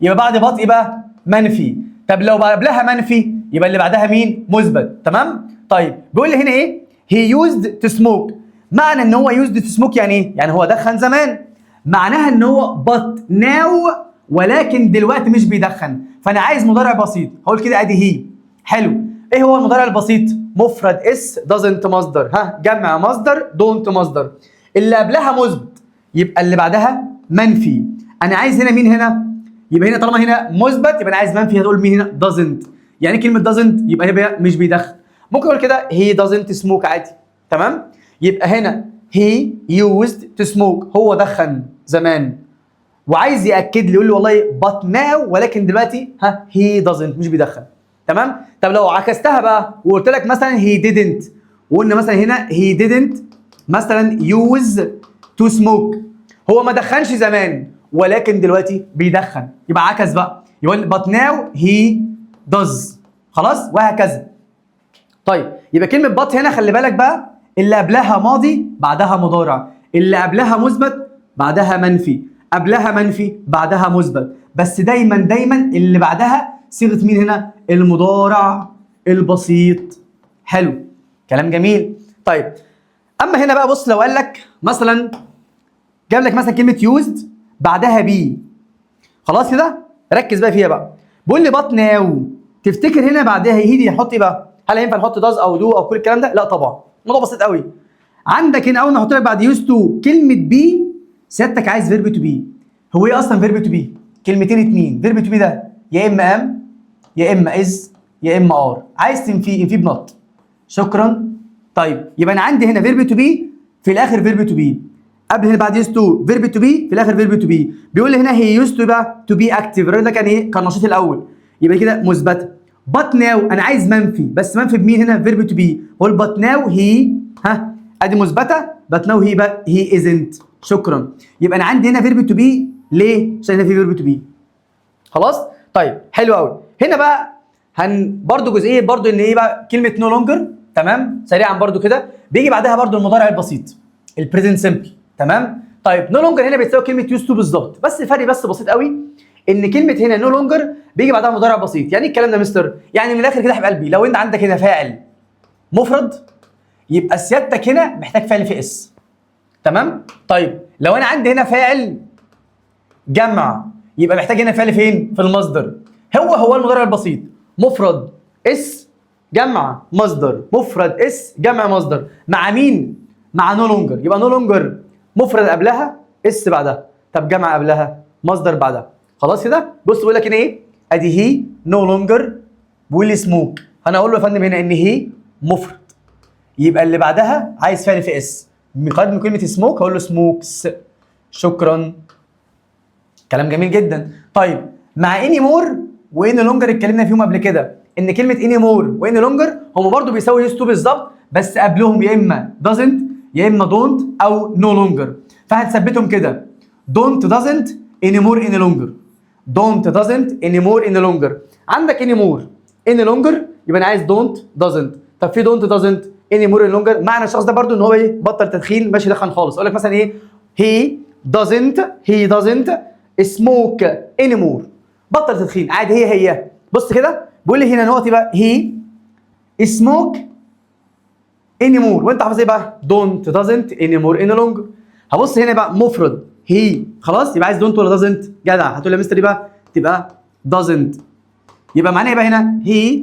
يبقى بعد بط يبقى منفي. طب لو قبلها منفي يبقى اللي بعدها مين؟ مثبت. تمام؟ طيب بيقول لي هنا ايه؟ he used to smoke. معنى ان هو used to smoke يعني ايه؟ يعني هو دخن زمان. معناها ان هو but now ولكن دلوقتي مش بيدخن. فانا عايز مضارع بسيط، هقول كده ادي هي. حلو. ايه هو المضارع البسيط؟ مفرد اس doesn't مصدر، جمع مصدر don't مصدر. اللي قبلها مثبت يبقى اللي بعدها منفي. انا عايز هنا مين هنا؟ يبقى هنا طالما هنا مثبت يبقى انا عايز منفي، هتقول مين هنا؟ doesn't. يعني كلمه doesn't يبقى هي مش بيدخن. ممكن اقول كده he doesn't smoke عادي. تمام؟ يبقى هنا he used to smoke، هو دخن زمان. وعايز ياكد لي يقول لي والله but now ولكن دلوقتي he doesn't مش بيدخن. تمام؟ طب لو عكستها بقى وقلت لك مثلا he didn't، وقلنا مثلا هنا he didn't مثلا use to smoke، هو ما دخنش زمان ولكن دلوقتي بيدخن، يبقى عكس بقى، يقول but now he does. خلاص؟ وهكذا. طيب يبقى كلمة but هنا خلي بالك بقى، اللي قبلها ماضي بعدها مضارع، اللي قبلها مثبت بعدها منفي، قبلها منفي بعدها مثبت، بس دايما اللي بعدها صيغة مين هنا؟ المضارع البسيط. حلو. كلام جميل. طيب اما هنا بقى بص، لو قال لك مثلا جاب لك مثلا كلمة used بعدها بي، خلاص كده؟ ركز بقى فيها بقى. بيقول لي but now، تفتكر هنا بعدها هي هنحط ايه بقى؟ هل ينفع نحط does او do او كل الكلام ده؟ لا طبعا. الموضوع بسيط قوي. عندك هنا اول ما احط لك بعد used to كلمة بي، سيادتك عايز فيرب تو بي. هو ايه اصلا فيرب تو بي؟ كلمتين اتنين. فيرب تو بي ده يا اما ام يا اما از يا اما ار. عايز تنفيه بنوت. شكرا. طيب يبقى انا عندي هنا فيرب تو بي في الاخر فيرب تو بي، قبل هنا بعد يوز تو فيرب تو بي في الاخر فيرب تو بي. بيقول لي هنا هي يوز تو بقى تو بي اكتف، الراجل ده كان ايه؟ كان نشيط الاول، يبقى كده مثبته. بات ناو انا عايز منفي، بس منفي بمين هنا؟ فيرب تو بي. قول بات ناو هي ادي مثبته، بات ناو هي بقى هي ازنت. شكرا. يبقى انا عندي هنا فيرب تو بي. ليه؟ عشان هنا في فيرب تو بي. خلاص؟ طيب حلو قوي. هنا بقى برضو جزئيه برضو ان ايه بقى كلمه نو لونجر. تمام؟ سريعا برضو كده بيجي بعدها برضو المضارع البسيط البريزنت سمبل. تمام؟ طيب نو لونجر هنا بتساوي كلمه يوز تو بالظبط، بس الفرق بس بسيط قوي ان كلمه هنا نو لونجر بيجي بعدها مضارع بسيط. يعني ايه الكلام ده يا مستر؟ يعني من الاخر كده يا حبيب قلبي، لو انت عندك هنا فاعل مفرد يبقى سيادتك هنا محتاج فعل في اس. تمام؟ طيب لو انا عندي هنا فاعل جمع يبقى محتاج هنا فعل فين؟ في المصدر. هو المضارع البسيط مفرد اس جمع مصدر، مفرد اس جمع مصدر، مع مين؟ مع نو لونجر. يبقى نو لونجر مفرد قبلها اس بعدها، طب جمع قبلها مصدر بعدها. خلاص كده؟ بص بيقول لك هنا ايه؟ ادي هي نو لونجر ويل سموك. انا اقول له يا فندم هنا ان هي مفرد، يبقى اللي بعدها عايز فعل في اس، مقدم من كلمه سموك هقول له سموكس. شكرا. كلام جميل جدا. طيب مع اني مور وان لونجر اتكلمنا فيهم قبل كده ان كلمه اني مور وان لونجر هم برضو بيساوي يوز تو بالظبط، بس قبلهم يا اما doesn't يا اما don't او no longer. فهنثبتهم كده don't doesn't anymore any longer. don't doesn't anymore any longer. عندك anymore any longer يبقى انا عايز don't doesn't. طب في don't doesn't anymore any longer معنى الشخص ده برضو ان هو ايه؟ بطل تدخين، ماشي دخن خالص. اقول لك مثلا ايه؟ he doesn't smoke anymore. بطل تدخين عادي. هي بص كده بيقول لي هنا نقطه بقى he smoke anymore، وانت حافظ ايه بقى؟ don't doesn't anymore any longer. هبص هنا بقى مفرد he، خلاص يبقى عايز don't ولا doesn't؟ جدع. هتقول لي يا مستر ايه بقى؟ تبقى doesn't. يبقى معناها ايه بقى هنا؟ he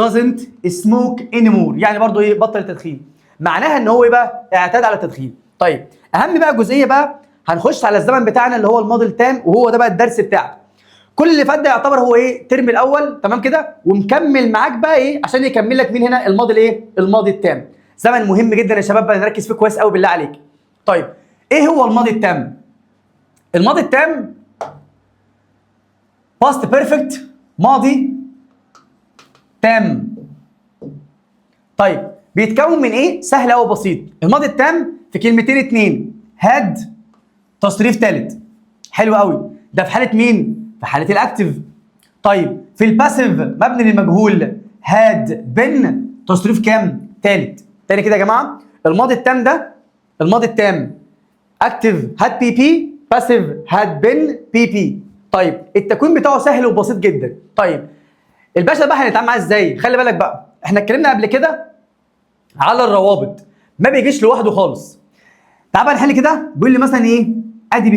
doesn't smoke anymore، يعني برضو ايه؟ بطل التدخين. معناها ان هو ايه بقى؟ اعتاد على التدخين. طيب اهم بقى جزئيه بقى هنخش على الزمن بتاعنا اللي هو الماضي التام، وهو ده بقى الدرس بتاعك. كل اللي فات ده يعتبر هو ايه؟ الترم الاول. تمام كده؟ ومكمل معاك بقى ايه؟ عشان يكمل لك مين هنا؟ الماضي الايه؟ الماضي التام. زمن مهم جدا يا شباب بقى نركز فيه كويس قوي بالله عليك. طيب ايه هو الماضي التام؟ الماضي التام باست بيرفكت، ماضي تام. طيب بيتكون من ايه؟ سهل قوي بسيط. الماضي التام في كلمتين اتنين، هاد تصريف ثالث. حلو قوي. ده في حاله مين؟ في حاله الاكتف. طيب في الباسيف مبني للمجهول، هاد بن تصريف كام؟ ثالث. تاني كده يا جماعه، الماضي التام ده الماضي التام اكتف هاد بي بي، باسيف هاد بن بي بي. طيب التكوين بتاعه سهل وبسيط جدا. طيب الباشا بقى هنتعامل معاه ازاي؟ خلي بالك بقى احنا اتكلمنا قبل كده على الروابط، ما بيجيش لوحده خالص. تعال بقى نحل كده. بيقول لي مثلا ايه؟ ادي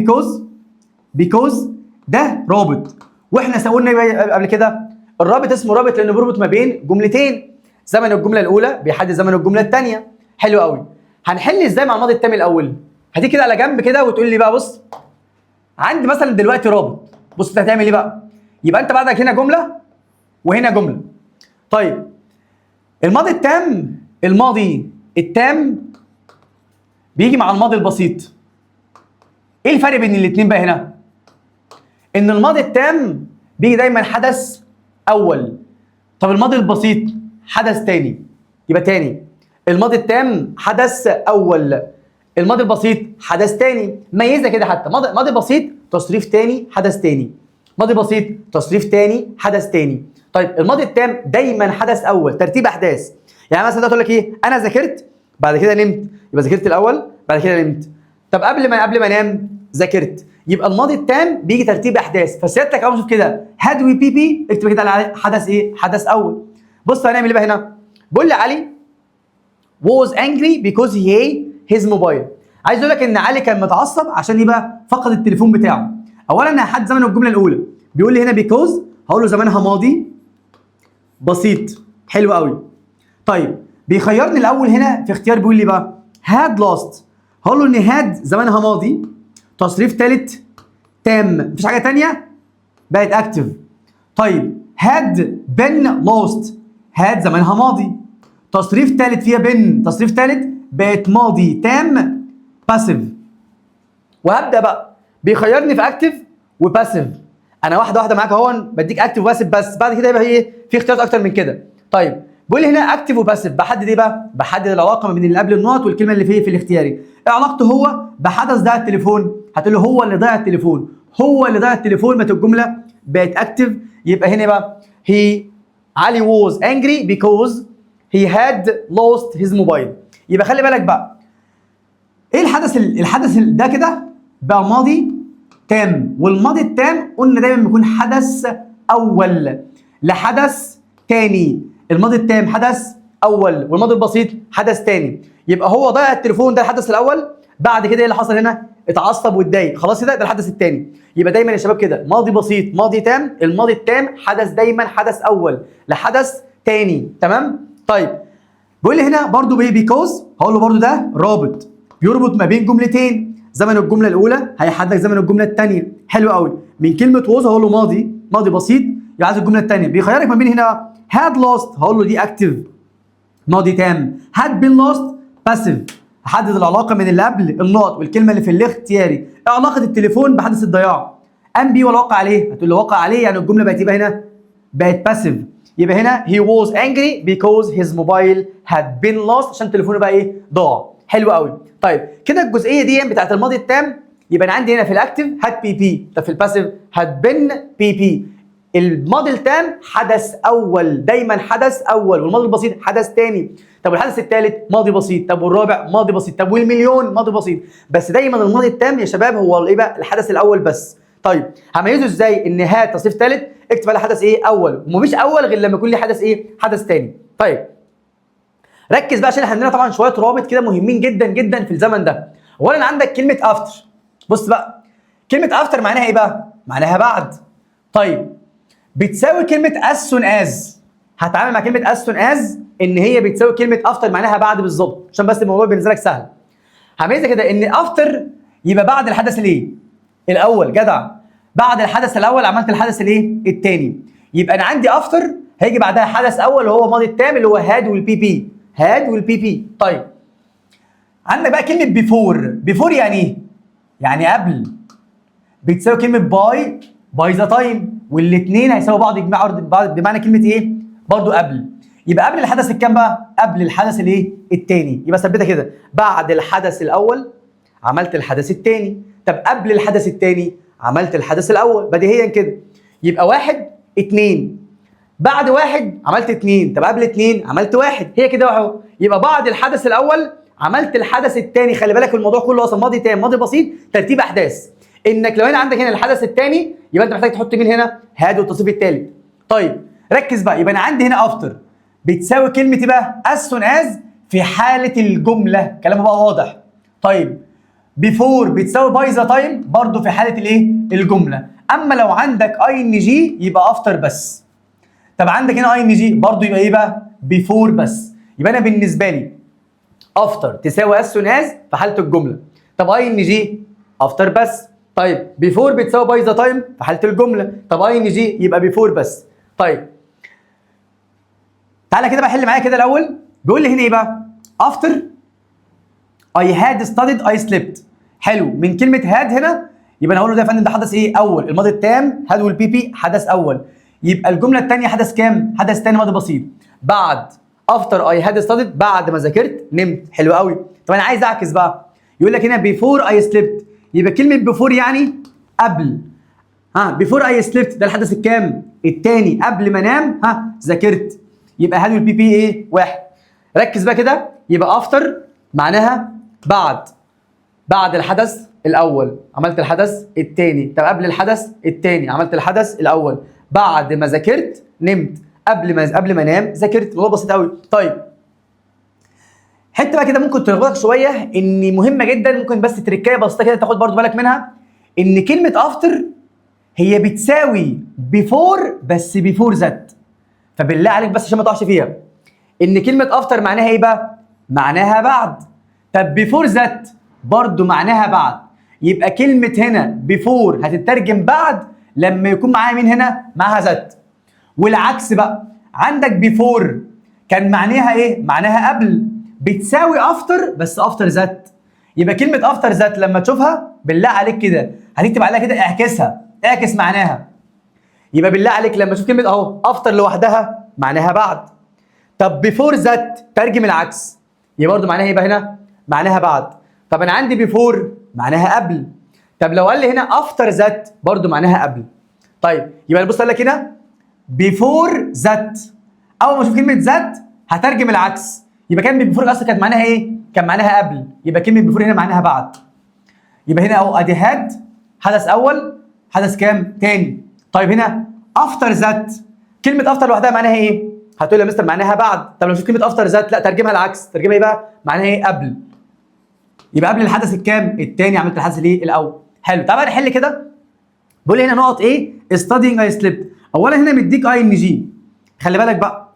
بيكوز ده رابط، واحنا قلنا قبل كده الرابط اسمه رابط لانه بيربط ما بين جملتين، زمن الجمله الاولى بيحدد زمن الجمله الثانيه. حلو قوي. هنحل ازاي مع الماضي التام الاول؟ هتيجي كده على جنب كده وتقول لي بقى بص، عندي مثلا دلوقتي رابط، بص انت هتعمل ايه بقى؟ يبقى انت بعدك هنا جمله وهنا جمله. طيب الماضي التام بيجي مع الماضي البسيط. ايه الفرق بين الاثنين بقى هنا؟ ان الماضي التام بيجي دايما حدث اول، طب الماضي البسيط حدث تاني. يبقى تاني، الماضي التام حدث اول، الماضي البسيط حدث تاني. ميزه كده، حتى ماضي بسيط تصريف تاني حدث تاني، ماضي بسيط تصريف تاني حدث تاني. طيب الماضي التام دايما حدث اول، ترتيب احداث. يعني مثلا ده تقول لك ايه؟ انا ذاكرت بعد كده نمت، يبقى ذاكرت الاول بعد كده نمت. طب قبل ما انام ذاكرت. يبقى الماضي التام بيجي ترتيب احداث. فسيادتك اهو شوف كده، هاد وي بي اكتب كده على حدث ايه؟ حدث اول. بص هنعمل ايه بقى هنا؟ بقول لي علي was angry because he ate his mobile. عايز اقول لك ان علي كان متعصب عشان يبقى فقد التليفون بتاعه. اولا انا هحدد زمن الجمله الاولى، بيقول لي هنا because، هقول له زمانها ماضي بسيط. حلو قوي. طيب بيخيرني الاول هنا في اختيار، بيقول لي بقى had lost، هقول له ان had زمانها ماضي تصريف ثالث تام، مفيش حاجه ثانيه بقت اكتف. طيب had been lost، had زمانها ماضي تصريف ثالث فيها بن، تصريف ثالث بقت ماضي تام باسيف. وهبدا بقى بيخيرني في اكتف وباسيف. انا واحده واحده معاك اهو، بديك اكتف وباسيف، بس بعد كده يبقى ايه؟ في اختيارات اكتر من كده. طيب بيقول لي هنا اكتف وباسيف، بحدد ايه بقى؟ بحدد العلاقه ما بين اللي قبل النقط والكلمه اللي في الاختياري. ايه علاقته هو بحدث ضياع التليفون؟ هتقول له هو اللي ضيع التليفون، هو اللي ضيع التليفون، بقت الجمله بقت اكتف. يبقى هنا بقى علي was angry because he had lost his mobile. يبقى خلي بالك بقى ايه الحدث ده كده بقى ماضي تام، والماضي التام قلنا دايما بيكون حدث اول لحدث تاني. الماضي التام حدث اول والماضي البسيط حدث تاني. يبقى هو ضيع التليفون، ده الحدث الاول. بعد كده ايه اللي حصل هنا؟ اتعصب واتضايق، خلاص كده ده الحدث الثاني. يبقى دايما يا شباب كده ماضي بسيط ماضي تام، الماضي التام حدث دايما حدث اول لحدث تاني. تمام؟ طيب بيقول لي هنا برضو بيكوز، هقول له برضو ده رابط بيربط ما بين جملتين، زمن الجمله الاولى هيحدد زمن الجمله الثانيه. حلو قوي. من كلمه ووز هقول له ماضي بسيط، يبقى عايز الجمله الثانيه. بيخيرك ما بين هنا هاد لوست، هقول له دي اكتف ماضي تام، هاد بين لوست باسيف. هحدد العلاقه من اللي قبل النقط والكلمه اللي في الاختياري. ايه علاقه التليفون بحدث الضياع؟ ام بي ولا وقع عليه؟ هتقول له وقع عليه، يعني الجمله بقت يبقى هنا بقت باسيف. يبقى هنا he was angry because his mobile had been lost، عشان تليفونه بقى ايه؟ ضاع. حلو قوي. طيب كده الجزئيه دي بتاعت الماضي التام. يبقى انا عندي هنا في الاكتف had بي، طب في الباسيف had been بي. الماضي التام حدث اول، دايما حدث اول، والماضي البسيط حدث ثاني. طب والحدث الثالث ماضي بسيط، طب والرابع ماضي بسيط، طب والمليون ماضي بسيط. بس دايما الماضي التام يا شباب هو ايه بقى؟ الحدث الاول بس. طيب هميزه ازاي؟ ان هات تصريف ثالث اكتب على حدث ايه؟ اول، ومفيش اول غير لما يكون لي حدث ايه؟ حدث ثاني. طيب ركز بقى عشان احنا عندنا طبعا شويه روابط كده مهمين جدا جدا في الزمن ده. اولا عندك كلمه افتر. بص بقى كلمه افتر معناها ايه بقى؟ معناها بعد. طيب بتساوي كلمه as soon as. هتعامل مع كلمه as soon as ان هي بتساوي كلمه افتر معناها بعد بالظبط، عشان بس الموضوع بالنسبه لك سهل. هميزها كده ان افتر يبقى بعد الحدث الايه؟ الاول. جدع. بعد الحدث الاول عملت الحدث الايه؟ الثاني. يبقى انا عندي افتر هيجي بعدها حدث اول اللي هو ماضي التام اللي هو هاد والبي بي. طيب عندك بقى كلمه بيفور يعني ايه؟ يعني قبل. بتساوي كلمه باي ذا تايم، والاثنين هيساووا بعض يجمعوا بمعنى كلمه ايه؟ برضو قبل. يبقى قبل الحدث الكام بقى؟ قبل الحدث الايه؟ الثاني. يبقى ثبتها كده، بعد الحدث الاول عملت الحدث الثاني، طب قبل الحدث الثاني عملت الحدث الاول، بديهيا كده. يبقى 1 2، بعد 1 عملت 2، طب قبل 2 عملت 1، هي كده اهو. يبقى بعد الحدث الاول عملت الحدث الثاني. خلي بالك الموضوع كله اصلا ماضي تام ماضي بسيط ترتيب احداث. انك لو هنا عندك هنا الحدث الثاني يبقى انت محتاج تحط مين هنا؟ هاد والتصريف الثالث. طيب ركز بقى، يبقى انا عندي هنا افتر بتساوي كلمه ايه بقى؟ as soon as في حاله الجمله، كلامه بقى واضح. طيب بيفور بتساوي باي ذا تايم برضه في حاله الايه؟ الجمله. اما لو عندك اي ان جي يبقى افتر بس. طب عندك هنا اي ان جي برضه يبقى ايه بقى؟ بيفور بس. يبقى انا بالنسبه لي افتر تساوي اس سون از في حاله الجمله. طب اي ان جي افتر بس. طيب بيفور بتساوي باي ذا تايم في حاله الجمله. طب اي ان جي يبقى بيفور بس. طيب تعالى كده بحل معايا كده الاول. بيقول لي هنا ايه بقى؟ افتر I had studied I slept. حلو، من كلمة had هنا يبقى انا هقول له ده يا فندم ده حدث ايه؟ أول، الماضي التام had والبي بي حدث أول. يبقى الجملة الثانية حدث كام؟ حدث ثاني ماضي بسيط. بعد after I had studied بعد ما ذاكرت نمت. حلو قوي. طب أنا عايز أعكس بقى. يقول لك هنا before I slept، يبقى كلمة before يعني قبل. before I slept ده الحدث الكام؟ الثاني، قبل ما انام ذاكرت. يبقى had والبي بي ايه؟ واحد. ركز بقى كده. يبقى after معناها بعد الحدث الاول عملت الحدث الثاني. طب قبل الحدث الثاني عملت الحدث الاول. بعد ما ذاكرت نمت. قبل ما انام ذاكرت. الموضوع بسيط قوي. طيب حته بقى كده ممكن تلخبطك شويه، ان مهمه جدا، ممكن بس تركايه بسيطه كده تاخد برضو بالك منها، ان كلمه افتر هي بتساوي بيفور بس بيفور ذات. فبالله عليك بس عشان ما تقعش فيها، ان كلمه افتر معناها ايه بقى؟ معناها بعد. طب بيفور ذات برضو معناها بعد. يبقى كلمة هنا بيفور هتترجم بعد لما يكون معاها مين هنا؟ معاها ذات. والعكس بقى، عندك بيفور كان معناها ايه؟ معناها قبل، بتساوي افتر بس افتر ذات. يبقى كلمة افتر ذات لما تشوفها بالله عليك كده هتكتب عليها كده اعكسها، اعكس معناها. يبقى بالله عليك لما تشوف كلمة اهو افتر لوحدها معناها بعد. طب بيفور ذات ترجم العكس، يبقى برضه معناها يبقى هنا معناها بعد. طب انا عندي بيفور معناها قبل. طب لو قال لي هنا افتر ذات برضه معناها قبل. طيب يبقى بص قال لك هنا بيفور ذات، اول ما اشوف كلمه ذات هترجم العكس. يبقى كان بيفور اصلا كانت معناها ايه؟ كان معناها قبل. يبقى كلمه بيفور هنا معناها بعد. يبقى هنا اهو ادي هاد حدث اول، حدث كام؟ تاني. طيب هنا افتر ذات، كلمه افتر لوحدها معناها ايه؟ هتقول لي يا مستر معناها بعد. طب لو شوف كلمه افتر ذات لا ترجمها العكس، ترجمها ايه بقى؟ معناها ايه؟ قبل. يبقى قبل الحدث الكام؟ الثاني عملت الحدث الايه؟ الاول. حلو. تعالى بقى نحل كده. بيقول لي هنا نقط ايه؟ studying I slept. اولا هنا مديك اي ان جي، خلي بالك بقى.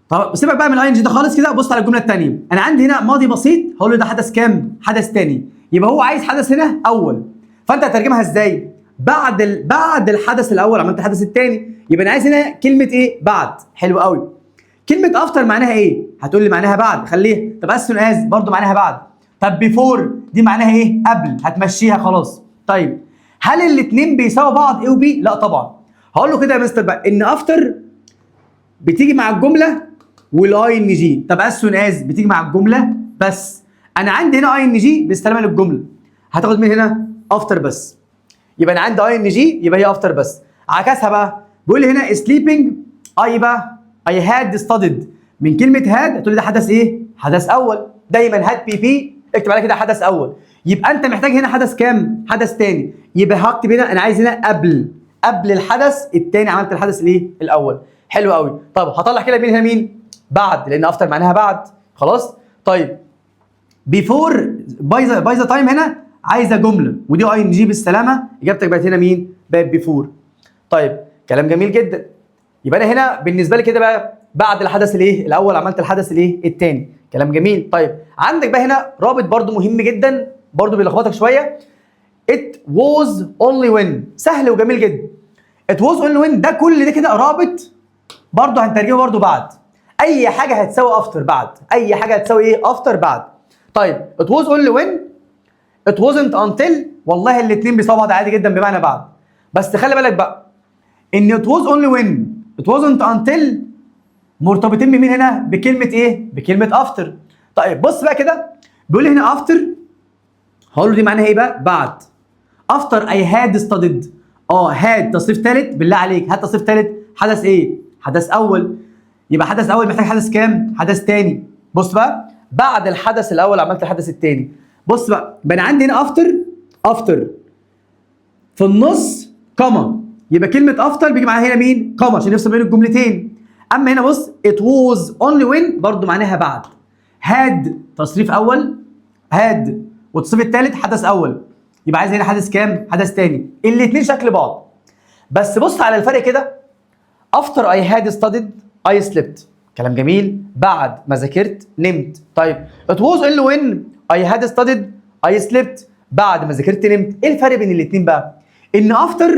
طب سيبك بقى من الاي ان جي ده خالص كده، بص على الجمله الثانيه. انا عندي هنا ماضي بسيط، هقول له ده حدث كام؟ حدث ثاني. يبقى هو عايز حدث هنا اول، فانت هترجمها ازاي؟ بعد الحدث الاول عملت الحدث الثاني. يبقى انا عايز هنا كلمه ايه؟ بعد. حلو قوي. كلمه افتر معناها ايه؟ هتقول لي معناها بعد، خليها. طب as soon as برضه معناها بعد. طب بيفور دي معناها ايه؟ قبل، هتمشيها خلاص. طيب هل الاثنين بيساووا بعض ايه وبي؟ لا طبعا. هقول له كده يا مستر بقى ان افتر بتيجي مع الجمله والاي ان جي. طب as soon as بتيجي مع الجمله بس. انا عندي هنا اي ان جي باستلامه للجمله، هتاخد من هنا افتر بس. يبقى انا عندي اي ان جي يبقى هي افتر بس. عكسها بقى، بيقول لي هنا sleeping اي بقى I had studied. من كلمه had هتقول لي ده حدث ايه؟ حدث اول. دايما had بي بي اكتب عليها كده حدث اول. يبقى انت محتاج هنا حدث كام؟ حدث ثاني. يبقى هكتب هنا انا عايز هنا قبل الحدث الثاني عملت الحدث الايه؟ الاول. حلو قوي. طب هطلع كده مين هنا مين؟ بعد، لان افتر معناها بعد. خلاص؟ طيب بيفور باي ذا تايم هنا عايزه جمله ودي اي ان جي بالسلامه، اجابتك بقت هنا مين؟ بقت بيفور. طيب كلام جميل جدا. يبقى انا هنا بالنسبه لي كده بقى بعد الحدث الايه؟ الاول عملت الحدث الايه؟ الثاني. كلام جميل. طيب عندك بقى هنا رابط برضو مهم جدا، برضو بيلخبطك شويه. It was only when. سهل وجميل جدا. It was only when ده كل ده كده رابط برضو هنترجمه برضو بعد. اي حاجه هتساوي افتر بعد، اي حاجه هتساوي ايه؟ افتر بعد. طيب it was only when it wasn't until، والله الاثنين بيساووا بعض عادي جدا بمعنى بعد. بس خلي بالك بقى ان it was only when it wasn't until مرتبطين بمين هنا؟ بكلمه ايه؟ بكلمه افتر. طيب بص بقى كده، بيقول لي هنا افتر، هقول له دي معناها ايه بقى؟ بعد. افتر اي هاد ستاديد. هاد تصريف ثالث، بالله عليك هاد تصريف ثالث حدث ايه؟ حدث اول. يبقى حدث اول محتاج حدث كام؟ حدث ثاني. بص بقى بعد الحدث الاول عملت الحدث الثاني. بص بقى انا عندي هنا افتر في النص كما، يبقى كلمه افتر بيجي معاها هنا مين؟ كما عشان يفصل بين الجملتين. اما هنا بص it was only when برضو معناها بعد. هاد تصريف اول، هاد والتصريف الثالث حدث اول، يبقى عايز هنا حدث كام؟ حدث تاني. الاثنين شكل بعض، بس بص على الفرق كده. after I had studied I slept، كلام جميل. بعد ما ذاكرت نمت. طيب it was only when I had studied I slept، بعد ما ذاكرت نمت. ايه الفرق بين الاثنين بقى؟ ان after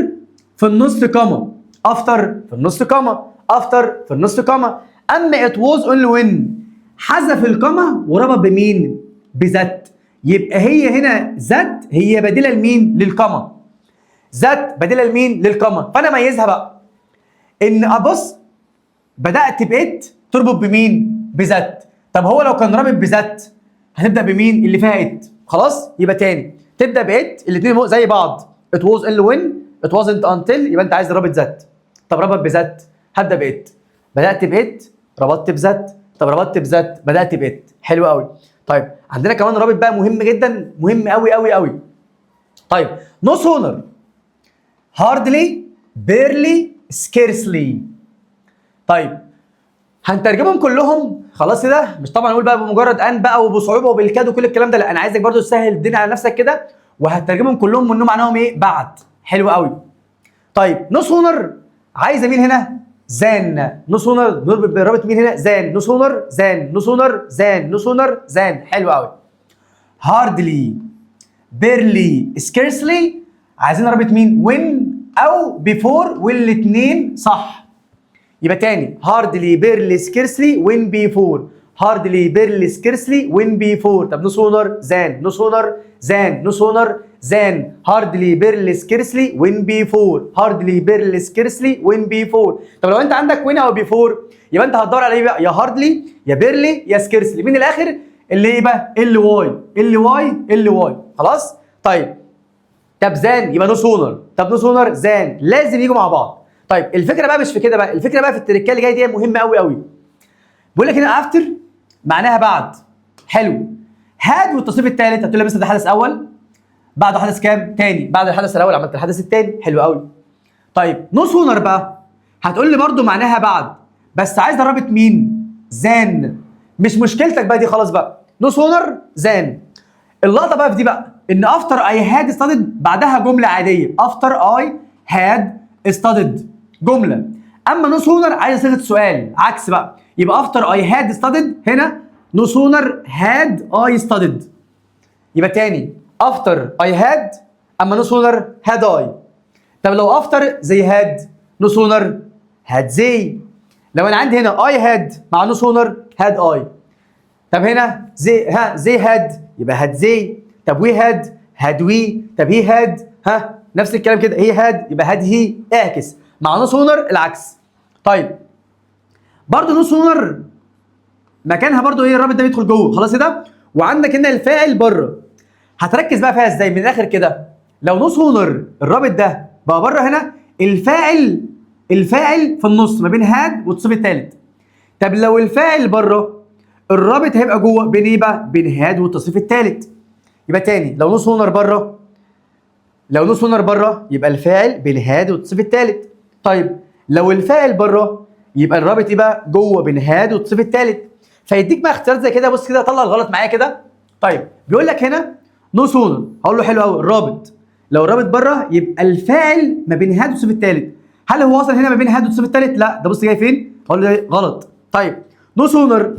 في النص كاما، after في النص كاما، after في النص كاما. اما it was only when حذف الكاما وربط بمين؟ بذات. يبقى هي هنا ذات هي بديله لمين؟ للكاما. ذات بديله لمين؟ للكاما. فانا اميزها بقى ان ابص بدات بإت تربط بمين؟ بذات. طب هو لو كان رابط بذات هتبدا بمين؟ اللي فيها إت. خلاص؟ يبقى تاني تبدا بإت، الاثنين زي بعض. it was only when it wasn't until، يبقى انت عايز رابط ذات. طب ربط بذات هبدا بإت. بدات بإت ربطت بذات. طب ربطت بذات بدات بإت. حلو قوي. طيب عندنا كمان رابط بقى مهم جدا، مهم قوي قوي قوي. طيب no sooner hardly barely scarcely. طيب هنترجمهم كلهم خلاص كده، مش طبعا نقول بقى بمجرد ان بقى وبصعوبه وبالكاد وكل الكلام ده، لا انا عايزك برضو تسهل الدنيا على نفسك كده، وهترجمهم كلهم منهم معناهم ايه؟ بعد. حلو قوي. طيب نو سونر عايزه مين هنا؟ زان. نو سونر رابط مين هنا؟ زان. نو سونر زان. نو سونر زان. نو سونر زان. حلو قوي. هاردلي بيرلي سكيرسلي عايزين رابط مين؟ وين او بيفور، والاثنين صح. يبقى تاني هاردلي بيرلي سكيرسلي وين بيفور، هاردلي بيرلي سكيرسلي وين بيفور. طب نو سونر زان. نو سونر زان. نو سونر زان. هاردلي بيرلي سكيرسلي وين بيفور، هاردلي بيرلي سكيرسلي وين بيفور. طب لو انت عندك وين او بيفور يبقى انت هتدور على ايه بقى؟ يا هاردلي يا بيرلي يا سكيرسلي. من الاخر اللي ايه بقى؟ ال واي ال واي ال واي. خلاص؟ طيب طب زان يبقى نو سونر. طب نو سونر زان لازم يجوا مع بعض. طيب الفكره بقى مش في كده بقى، الفكره بقى في التركه اللي جايه دي مهمه قوي قوي. بيقول لك هنا افتر معناها بعد. حلو. هاد والتصريف الثالث هتقول لي مثلا ده حدث اول، بعده حدث كام؟ تاني. بعد الحدث الاول عملت الحدث الثاني. حلو قوي. طيب نو سونر بقى هتقول لي برده معناها بعد، بس عايز اربط مين؟ زان. مش مشكلتك بقى دي خلاص بقى. نو سونر زان. اللقطه بقى في دي بقى ان افتر اي هاد ستادد بعدها جمله عاديه. افتر اي هاد ستادد جمله. اما نو سونر عايز صيغه سؤال عكس بقى، يبقى افتر اي هاد ستادد هنا نو سونر هاد اي ستادد. يبقى تاني افتر اي هاد اما نو سونر هاد اي. طب لو افتر زي هاد نو سونر هاد زي. لو انا عندي هنا اي هاد مع نو سونر هاد اي. طب هنا زي زي هاد يبقى هاد زي. طب وي هاد هاد وي. طب هي هاد نفس الكلام كده، هي هاد يبقى هاد هي. اعكس مع نو سونر العكس. طيب برضه نو سونر مكانها برضه ايه؟ الرابط ده بيدخل جوه خلاص كده. وعندك هنا الفاعل بره. هتركز بقى فيها ازاي من الاخر كده؟ لو نو سونر الرابط ده بقى بره هنا، الفاعل في النص ما بين هاد والتصريف الثالث. طب لو الفاعل بره الرابط هيبقى جوه بين ايه بقى؟ بين هاد والتصريف الثالث. يبقى تاني لو نو سونر بره، لو نو سونر بره يبقى الفاعل بين هاد والتصريف الثالث. طيب لو الفاعل بره يبقى الرابط يبقى جوه بين هاد والتصريف الثالث. فيديك بقى اختيارات زي كده. بص كده طلع الغلط معايا كده. طيب بيقول لك هنا نو سونر، هقول له حلو قوي الرابط لو الرابط بره يبقى الفاعل ما بين هاد والتصريف الثالث. هل هو اصلا هنا ما بين هاد والتصريف الثالث؟ لا، ده بص جاي فين؟ هقول له غلط. طيب نو سونر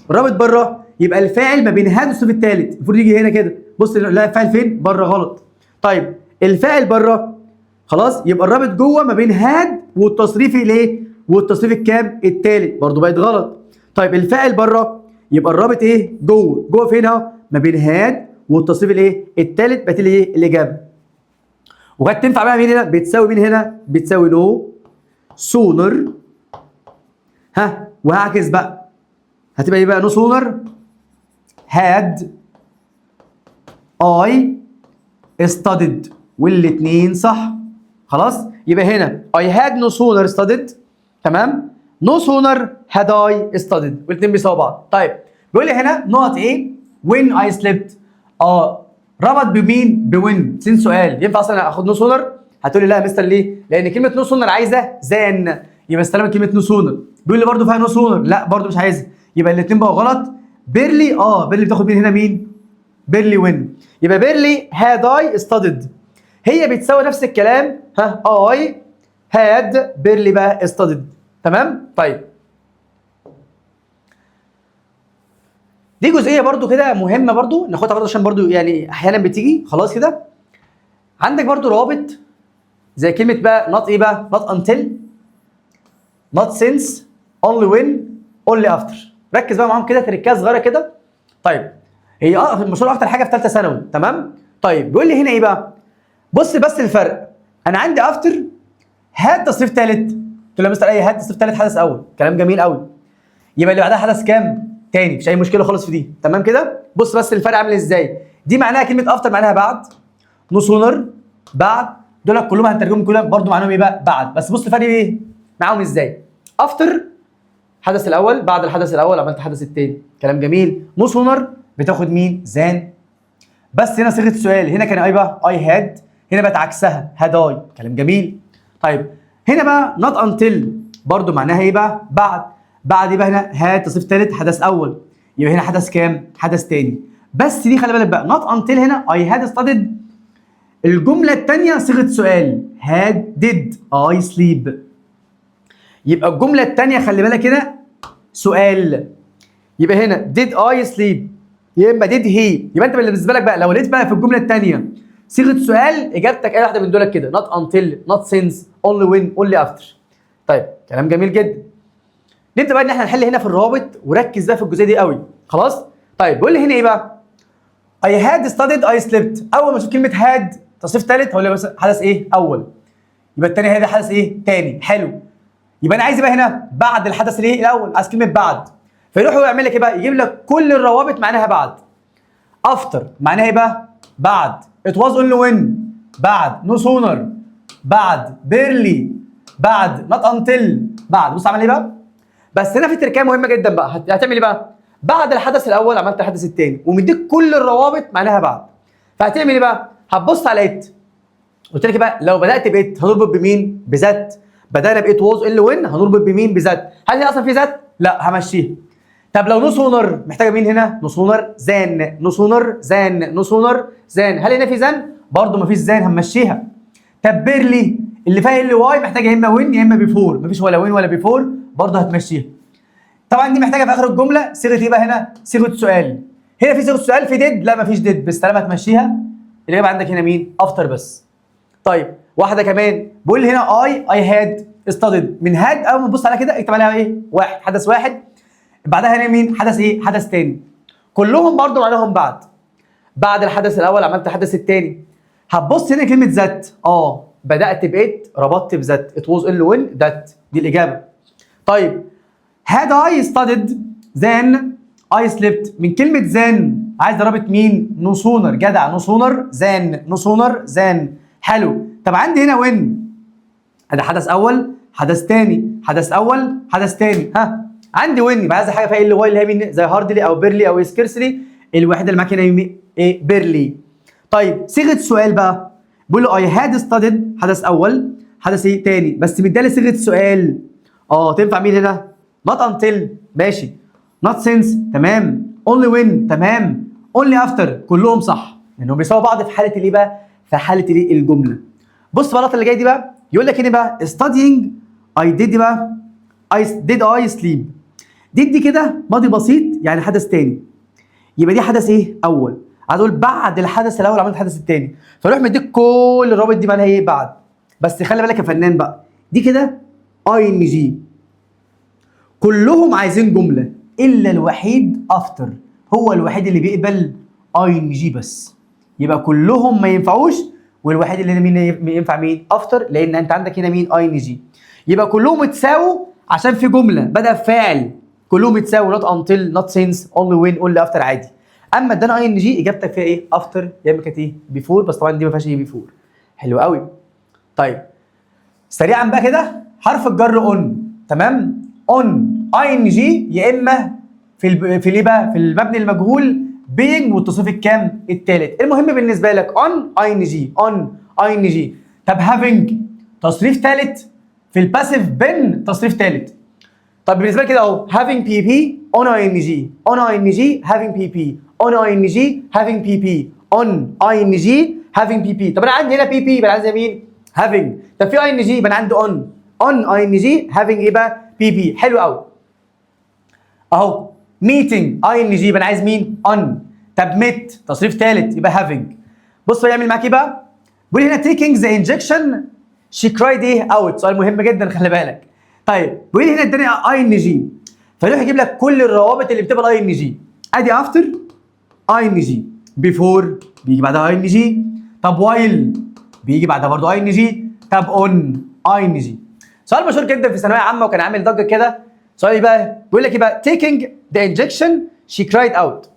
الرابط بره يبقى الفاعل ما بين هاد والتصريف الثالث، المفروض يجي هنا كده. بص لا الفاعل فين؟ بره. غلط. طيب الفاعل بره خلاص يبقى الرابط جوه ما بين هاد والتصريف الايه؟ والتصريف الكام؟ الثالث، برضه بقت غلط. طيب الفاعل بره يبقى الرابط ايه؟ جوه. جوه فين اهو؟ ما بين هاد والتصريف الايه؟ الثالث. بقت الايه؟ الاجابه. وكانت تنفع بقى مين هنا؟ بتساوي مين هنا؟ بتساوي نو سونر. وهعكس بقى هتبقى ايه بقى؟ نو سونر هاد اي studied والاثنين صح. خلاص يبقى هنا I had no sooner studied تمام، no sooner had I studied والاثنين بيساووا بعض. طيب بيقول لي هنا نقط ايه؟ when I slept. ربط بمين؟ بوين. سين سؤال ينفع اصلا اخد نو سونر؟ هتقول لي لا يا مستر ليه؟ لان كلمه نو سونر عايزه زان، يبقى استلم كلمه نو سونر. بيقول لي برده فيها نو سونر، لا برده مش عايزها، يبقى الاثنين بقوا غلط. بيرلي بيرلي بتاخد من هنا مين؟ بيرلي وين. يبقى بيرلي هاد اي ستادد هي بتساوي نفس الكلام اي هاد بيرلي بقى ستادد. تمام؟ طيب دي جزئيه برضو كده مهمه برضو ناخدها برضو عشان برضو يعني احيانا بتيجي خلاص كده. عندك برضو روابط زي كلمه بقى not ايه بقى؟ not until not since only when only after. ركز بقى معاهم كده تركات صغيره كده. طيب هي المشهور اكتر حاجه في ثالثه ثانوي. تمام؟ طيب بيقول لي هنا ايه بقى؟ بص بس الفرق، انا عندي افتر هات تصريف ثالث. قلت له يا مستر اي هات تصريف ثالث حدث اول، كلام جميل قوي. يبقى اللي بعدها حدث كام؟ تاني، مفيش اي مشكله خالص في دي. تمام كده؟ بص بس الفرق عامل ازاي. دي معناها كلمه افتر معناها بعد، نو سونر بعد، دول كلهم هنترجمهم كلهم برضه معناهم ايه بقى؟ بعد. بس بص الفرق ايه معاهم ازاي. افتر الحدث الاول، بعد الحدث الاول عملت الحدث الثاني، كلام جميل. نو سونر بتاخد مين؟ زان. بس هنا صيغه سؤال، هنا كان ايه بقى؟ اي هاد، هنا بقت عكسها هاد اي، كلام جميل. طيب هنا بقى نوت انتل برضه معناها ايه بقى؟ بعد يبقى هنا هاد تصريف ثالث حدث اول، يبقى هنا حدث كام؟ حدث ثاني. بس دي خلي بالك بقى نوت انتل هنا اي هاد ستادد، الجمله الثانيه صيغه سؤال هاد ديد اي سليب، يبقى الجمله الثانيه خلي بالك هنا سؤال، يبقى هنا ديد اي سليب يا اما ديد هي. يبقى انت بالنسبه لك بقى لو لقيت بقى في الجمله الثانيه صيغه سؤال اجابتك اي واحده من دول كده نوت انتل نوت سينس اونلي وين اونلي افتر. طيب كلام جميل جدا. نبدا بقى ان احنا نحل هنا في الرابط وركز بقى في الجزئيه دي قوي. خلاص؟ طيب بيقول لي هنا ايه بقى؟ اي هاد ستاديد اي سليبت. اول ما اشوف كلمه هاد تصريف ثالث هقول لي حدث ايه؟ اول. يبقى الثاني هذا حدث ايه؟ ثاني. حلو. يبقى انا عايز بقى هنا بعد الحدث الايه؟ الاول، عايز كلمه بعد. فيروح هو يعمل لك ايه بقى؟ يجيب لك كل الروابط معناها بعد. افتر معناها ايه بقى؟ بعد. ات واز اونلي وين بعد. نو سونر بعد. بيرلي بعد. نوت انتل بعد. بص عمل ايه بقى؟ بس هنا في تركية مهمه جدا بقى. هتعمل ايه بقى؟ بعد الحدث الاول عملت الحدث الثاني ومديك كل الروابط معناها بعد. فهتعمل ايه بقى؟ هتبص على ات. قلت لك بقى لو بدات بات هنربط بمين؟ بذات. بدانا بات واز اونلي وين هنربط بمين؟ بذات. هل هي اصلا في ذات؟ لا همشيها. طب لو نو سونر محتاجه مين هنا؟ نو سونر زان. نو سونر زان. نو سونر زان. هل هنا في زان؟ برضه مفيش زان همشيها. طب بيرلي اللي فيها ال واي محتاجه يا اما وين يا اما بيفور، مفيش ولا وين ولا بيفور برضه هتمشيها. طبعا دي محتاجه في اخر الجمله صيغه ايه بقى هنا؟ صيغه سؤال. هنا في صيغه سؤال في ديد؟ لا مفيش ديد، بس طالما هتمشيها الاجابه عندك هنا مين؟ افتر بس. طيب واحده كمان بقول لي هنا اي هاد ستادد. من هاد اول ما تبص عليها كده اكتب عليها ايه؟ واحد، حدث واحد. بعدها هنا مين؟ حدث ايه؟ حدث تاني. كلهم برضو معناهم بعد الحدث الاول عملت الحدث التاني. هتبص هنا كلمه ذات، بدات بإت ربطت بذات. ات واز اونلي وين ذات، دي الاجابه. طيب هاد اي ستادد ذان اي سليبت. من كلمه ذان عايز اربط مين؟ نو سونر. جدع. نو سونر ذان. نو سونر ذان. حلو. طب عندي هنا وين؟ ده حدث اول حدث تاني حدث اول حدث تاني. عندي وين يبقى عايز حاجه فيها ال واي اللي هي مين؟ زي هاردلي او بيرلي او سكيرسلي. الوحيده اللي معاك هنا ايه؟ بيرلي. طيب صيغه سؤال بقى بقول له اي هاد ستادد حدث اول حدث ايه؟ تاني، بس مدالي صيغه سؤال. تنفع مين هنا؟ نوت انتل ماشي. نوت سينس تمام. اونلي وين تمام. اونلي افتر كلهم صح لانهم بيساووا بعض في حاله الايه بقى؟ في حاله الايه؟ الجمله. بص بقى اللي جاي دي بقى يقول لك هنا بقى studying I did بقى I sleep. دي كده ماضي بسيط يعني حدث تاني، يبقى دي حدث ايه؟ اول. عايز اقول بعد الحدث الاول عملت الحدث التاني، فاروح مديك كل الروابط دي معناها ايه؟ بعد. بس خلي بالك يا فنان بقى دي كده ING كلهم عايزين جمله الا الوحيد افتر، هو الوحيد اللي بيقبل ING بس. يبقى كلهم ما ينفعوش والوحيد اللي مين ينفع مين؟ افتر، لان انت عندك هنا مين؟ ING. يبقى كلهم يتساووا عشان في جمله بدا بفاعل، كلهم يتساووا نوت انتل نوت سينس اونلي وين اونلي افتر عادي. اما ادانا ING اجابتك فيها ايه؟ افتر يا اما كانت ايه؟ بيفور، بس طبعا دي ما فيهاش ايه؟ بيفور. حلو قوي. طيب سريعا بقى كده حرف الجر اون. تمام؟ اون ING يا اما في ليه بقى؟ في المبني المجهول being والتصريف الكام؟ الثالث. المهم بالنسبه لك on ING. طب having تصريف ثالث، في الباسيف been تصريف ثالث. طب بالنسبه لي كده اهو having PP on ing on ing having pp on ing having pp on ing having pp. طب انا عندي هنا pp يبقى عايز مين؟ having. طب في ing يبقى انا عندي on ing having ايه بقى؟ pp. حلو قوي اهو. meeting ing يبقى انا عايز مين؟ on. طب met تصريف ثالث يبقى having. بص هو يعمل معاك ايه بقى؟ بيقول هنا taking the injection she cried ايه out. سؤال مهم جدا خلي بالك. طيب بيقول هنا اداني اي ان جي فيروح يجيب لك كل الروابط اللي بتبقى الاي ان جي. ادي افتر اي ان جي، بيفور بيجي بعدها اي ان جي، طب وايل بيجي بعدها برضه اي ان جي، طب اون اي ان جي. سؤال مشهور جدا في ثانويه عامه وكان عامل ضجه كده. سؤال بقى بيقول لك ايه بقى؟ taking the injection she cried out.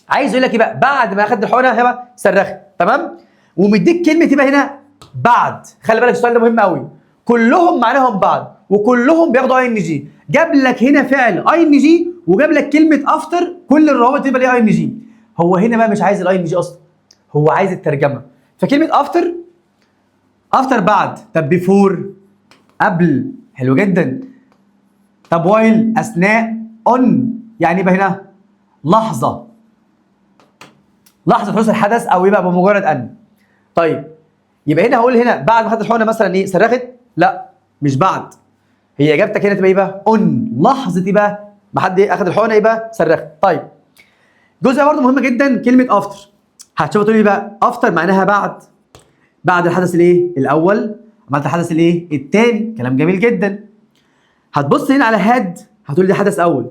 عايز يقول لك ايه بقى؟ بعد ما اخدت الحقنه هبقى صرخت، تمام؟ ومديك كلمه يبقى هنا بعد. خلي بالك السؤال ده مهم قوي. كلهم معناهم بعد وكلهم بياخدوا اي ان جي. جاب لك هنا فعل اي ان جي وجاب لك كلمه افتر كل الروابط يبقى ليها اي ان جي. هو هنا بقى مش عايز الاي ان جي اصلا، هو عايز الترجمه. فكلمه افتر بعد، طب بيفور قبل، حلو جدا. طب وايل اثناء، اون يعني يبقى هنا لحظه حدوث الحدث او يبقى بمجرد ان. طيب يبقى هنا هقول هنا بعد ما خدت الحقنه مثلا ايه؟ صرخت؟ لا مش بعد. هي اجابتك هنا تبقى ايه بقى؟ اون لحظه ايه بقى؟ ما حد اخد الحقنه يبقى صرخت. طيب جزء برضه مهم جدا كلمه افتر. هتشوف تقول لي بقى افتر معناها بعد الحدث الايه؟ الاول، بعد الحدث الايه؟ الثاني. كلام جميل جدا. هتبص هنا على هاد هتقول لي ده حدث اول.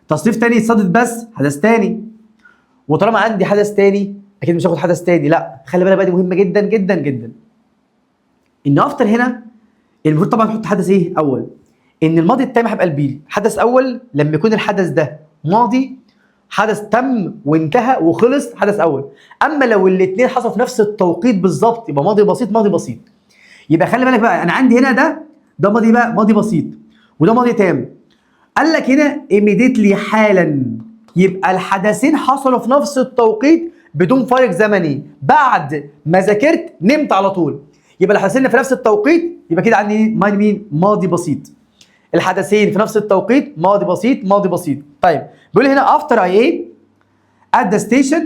تصريف ثاني اتصادت بس حدث ثاني. وطالما عندي حدث ثاني اكيد مش هاخد حدث ثاني، لا خلي بالك بقى دي مهمه جدا جدا جدا. ان افتر هنا المفروض طبعا تحط حدث ايه؟ اول. ان الماضي التام هيبقى البي. حدث اول لما يكون الحدث ده ماضي، حدث تم وانتهى وخلص، حدث اول. اما لو الاثنين حصلوا في نفس التوقيت بالظبط يبقى ماضي بسيط ماضي بسيط. يبقى خلي بالك بقى انا عندي هنا ده ماضي بقى ماضي بسيط وده ماضي تام. قال لك هنا immediately حالا، يبقى الحدثين حصلوا في نفس التوقيت بدون فارق زمني. بعد ما ذاكرت نمت على طول. يبقى الحدثين في نفس التوقيت يبقى كده عندي مين؟ ماضي بسيط. الحدثين في نفس التوقيت ماضي بسيط ماضي بسيط. طيب بيقول لي هنا after I at the station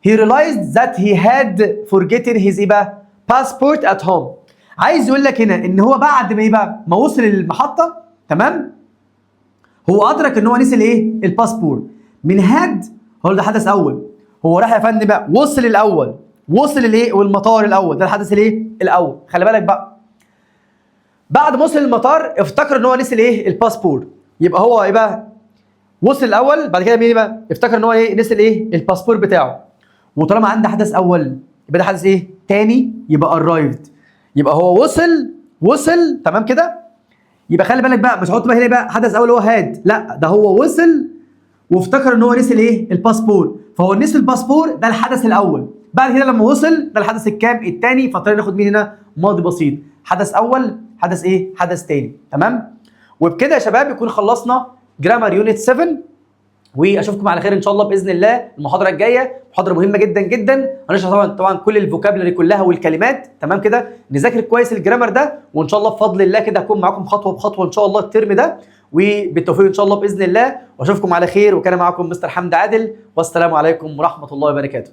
he realized that he had forgotten his ايه بقى؟ passport at home. عايز يقول لك هنا ان هو بعد ما ايه بقى؟ ما وصل للمحطه، تمام؟ هو ادرك ان هو نسي الايه؟ الباسبور. من هاد هو ده حدث اول. هو راح يا فندم بقى وصل الاول، وصل الايه؟ والمطار الاول، ده الحدث الايه؟ الاول. خلي بالك بقى بعد ما وصل المطار افتكر ان هو نسي الايه؟ الباسبور. يبقى هو ايه بقى؟ وصل الاول، بعد كده مين بقى؟ افتكر ان هو ايه؟ نسي الايه؟ الباسبور بتاعه. وطالما عندي حدث اول يبقى ده حدث ايه؟ تاني، يبقى arrived. يبقى هو وصل تمام كده. يبقى خلي بالك بقى مش هحط بقى هنا بقى حدث اول هو هاد، لا ده هو وصل وافتكر ان هو نسي الايه؟ الباسبور. فهو نسي الباسبور ده الحدث الاول. بعد كده لما وصل ده الحدث الكام؟ الثاني. فاضطرينا ناخد مين هنا؟ ماضي بسيط. حدث اول، حدث ايه؟ حدث ثاني. تمام؟ وبكده يا شباب يكون خلصنا جرامر يونت 7 واشوفكم على خير ان شاء الله باذن الله المحاضره الجايه. محاضره مهمه جدا جدا، هنشرح طبعا كل الفوكابلري كلها والكلمات، تمام كده؟ نذاكر كويس الجرامر ده وان شاء الله بفضل الله كده هكون معاكم خطوه بخطوه ان شاء الله الترم ده، وبالتوفيق ان شاء الله باذن الله. واشوفكم على خير، وكان معاكم مستر حمدي عادل، والسلام عليكم ورحمه الله وبركاته.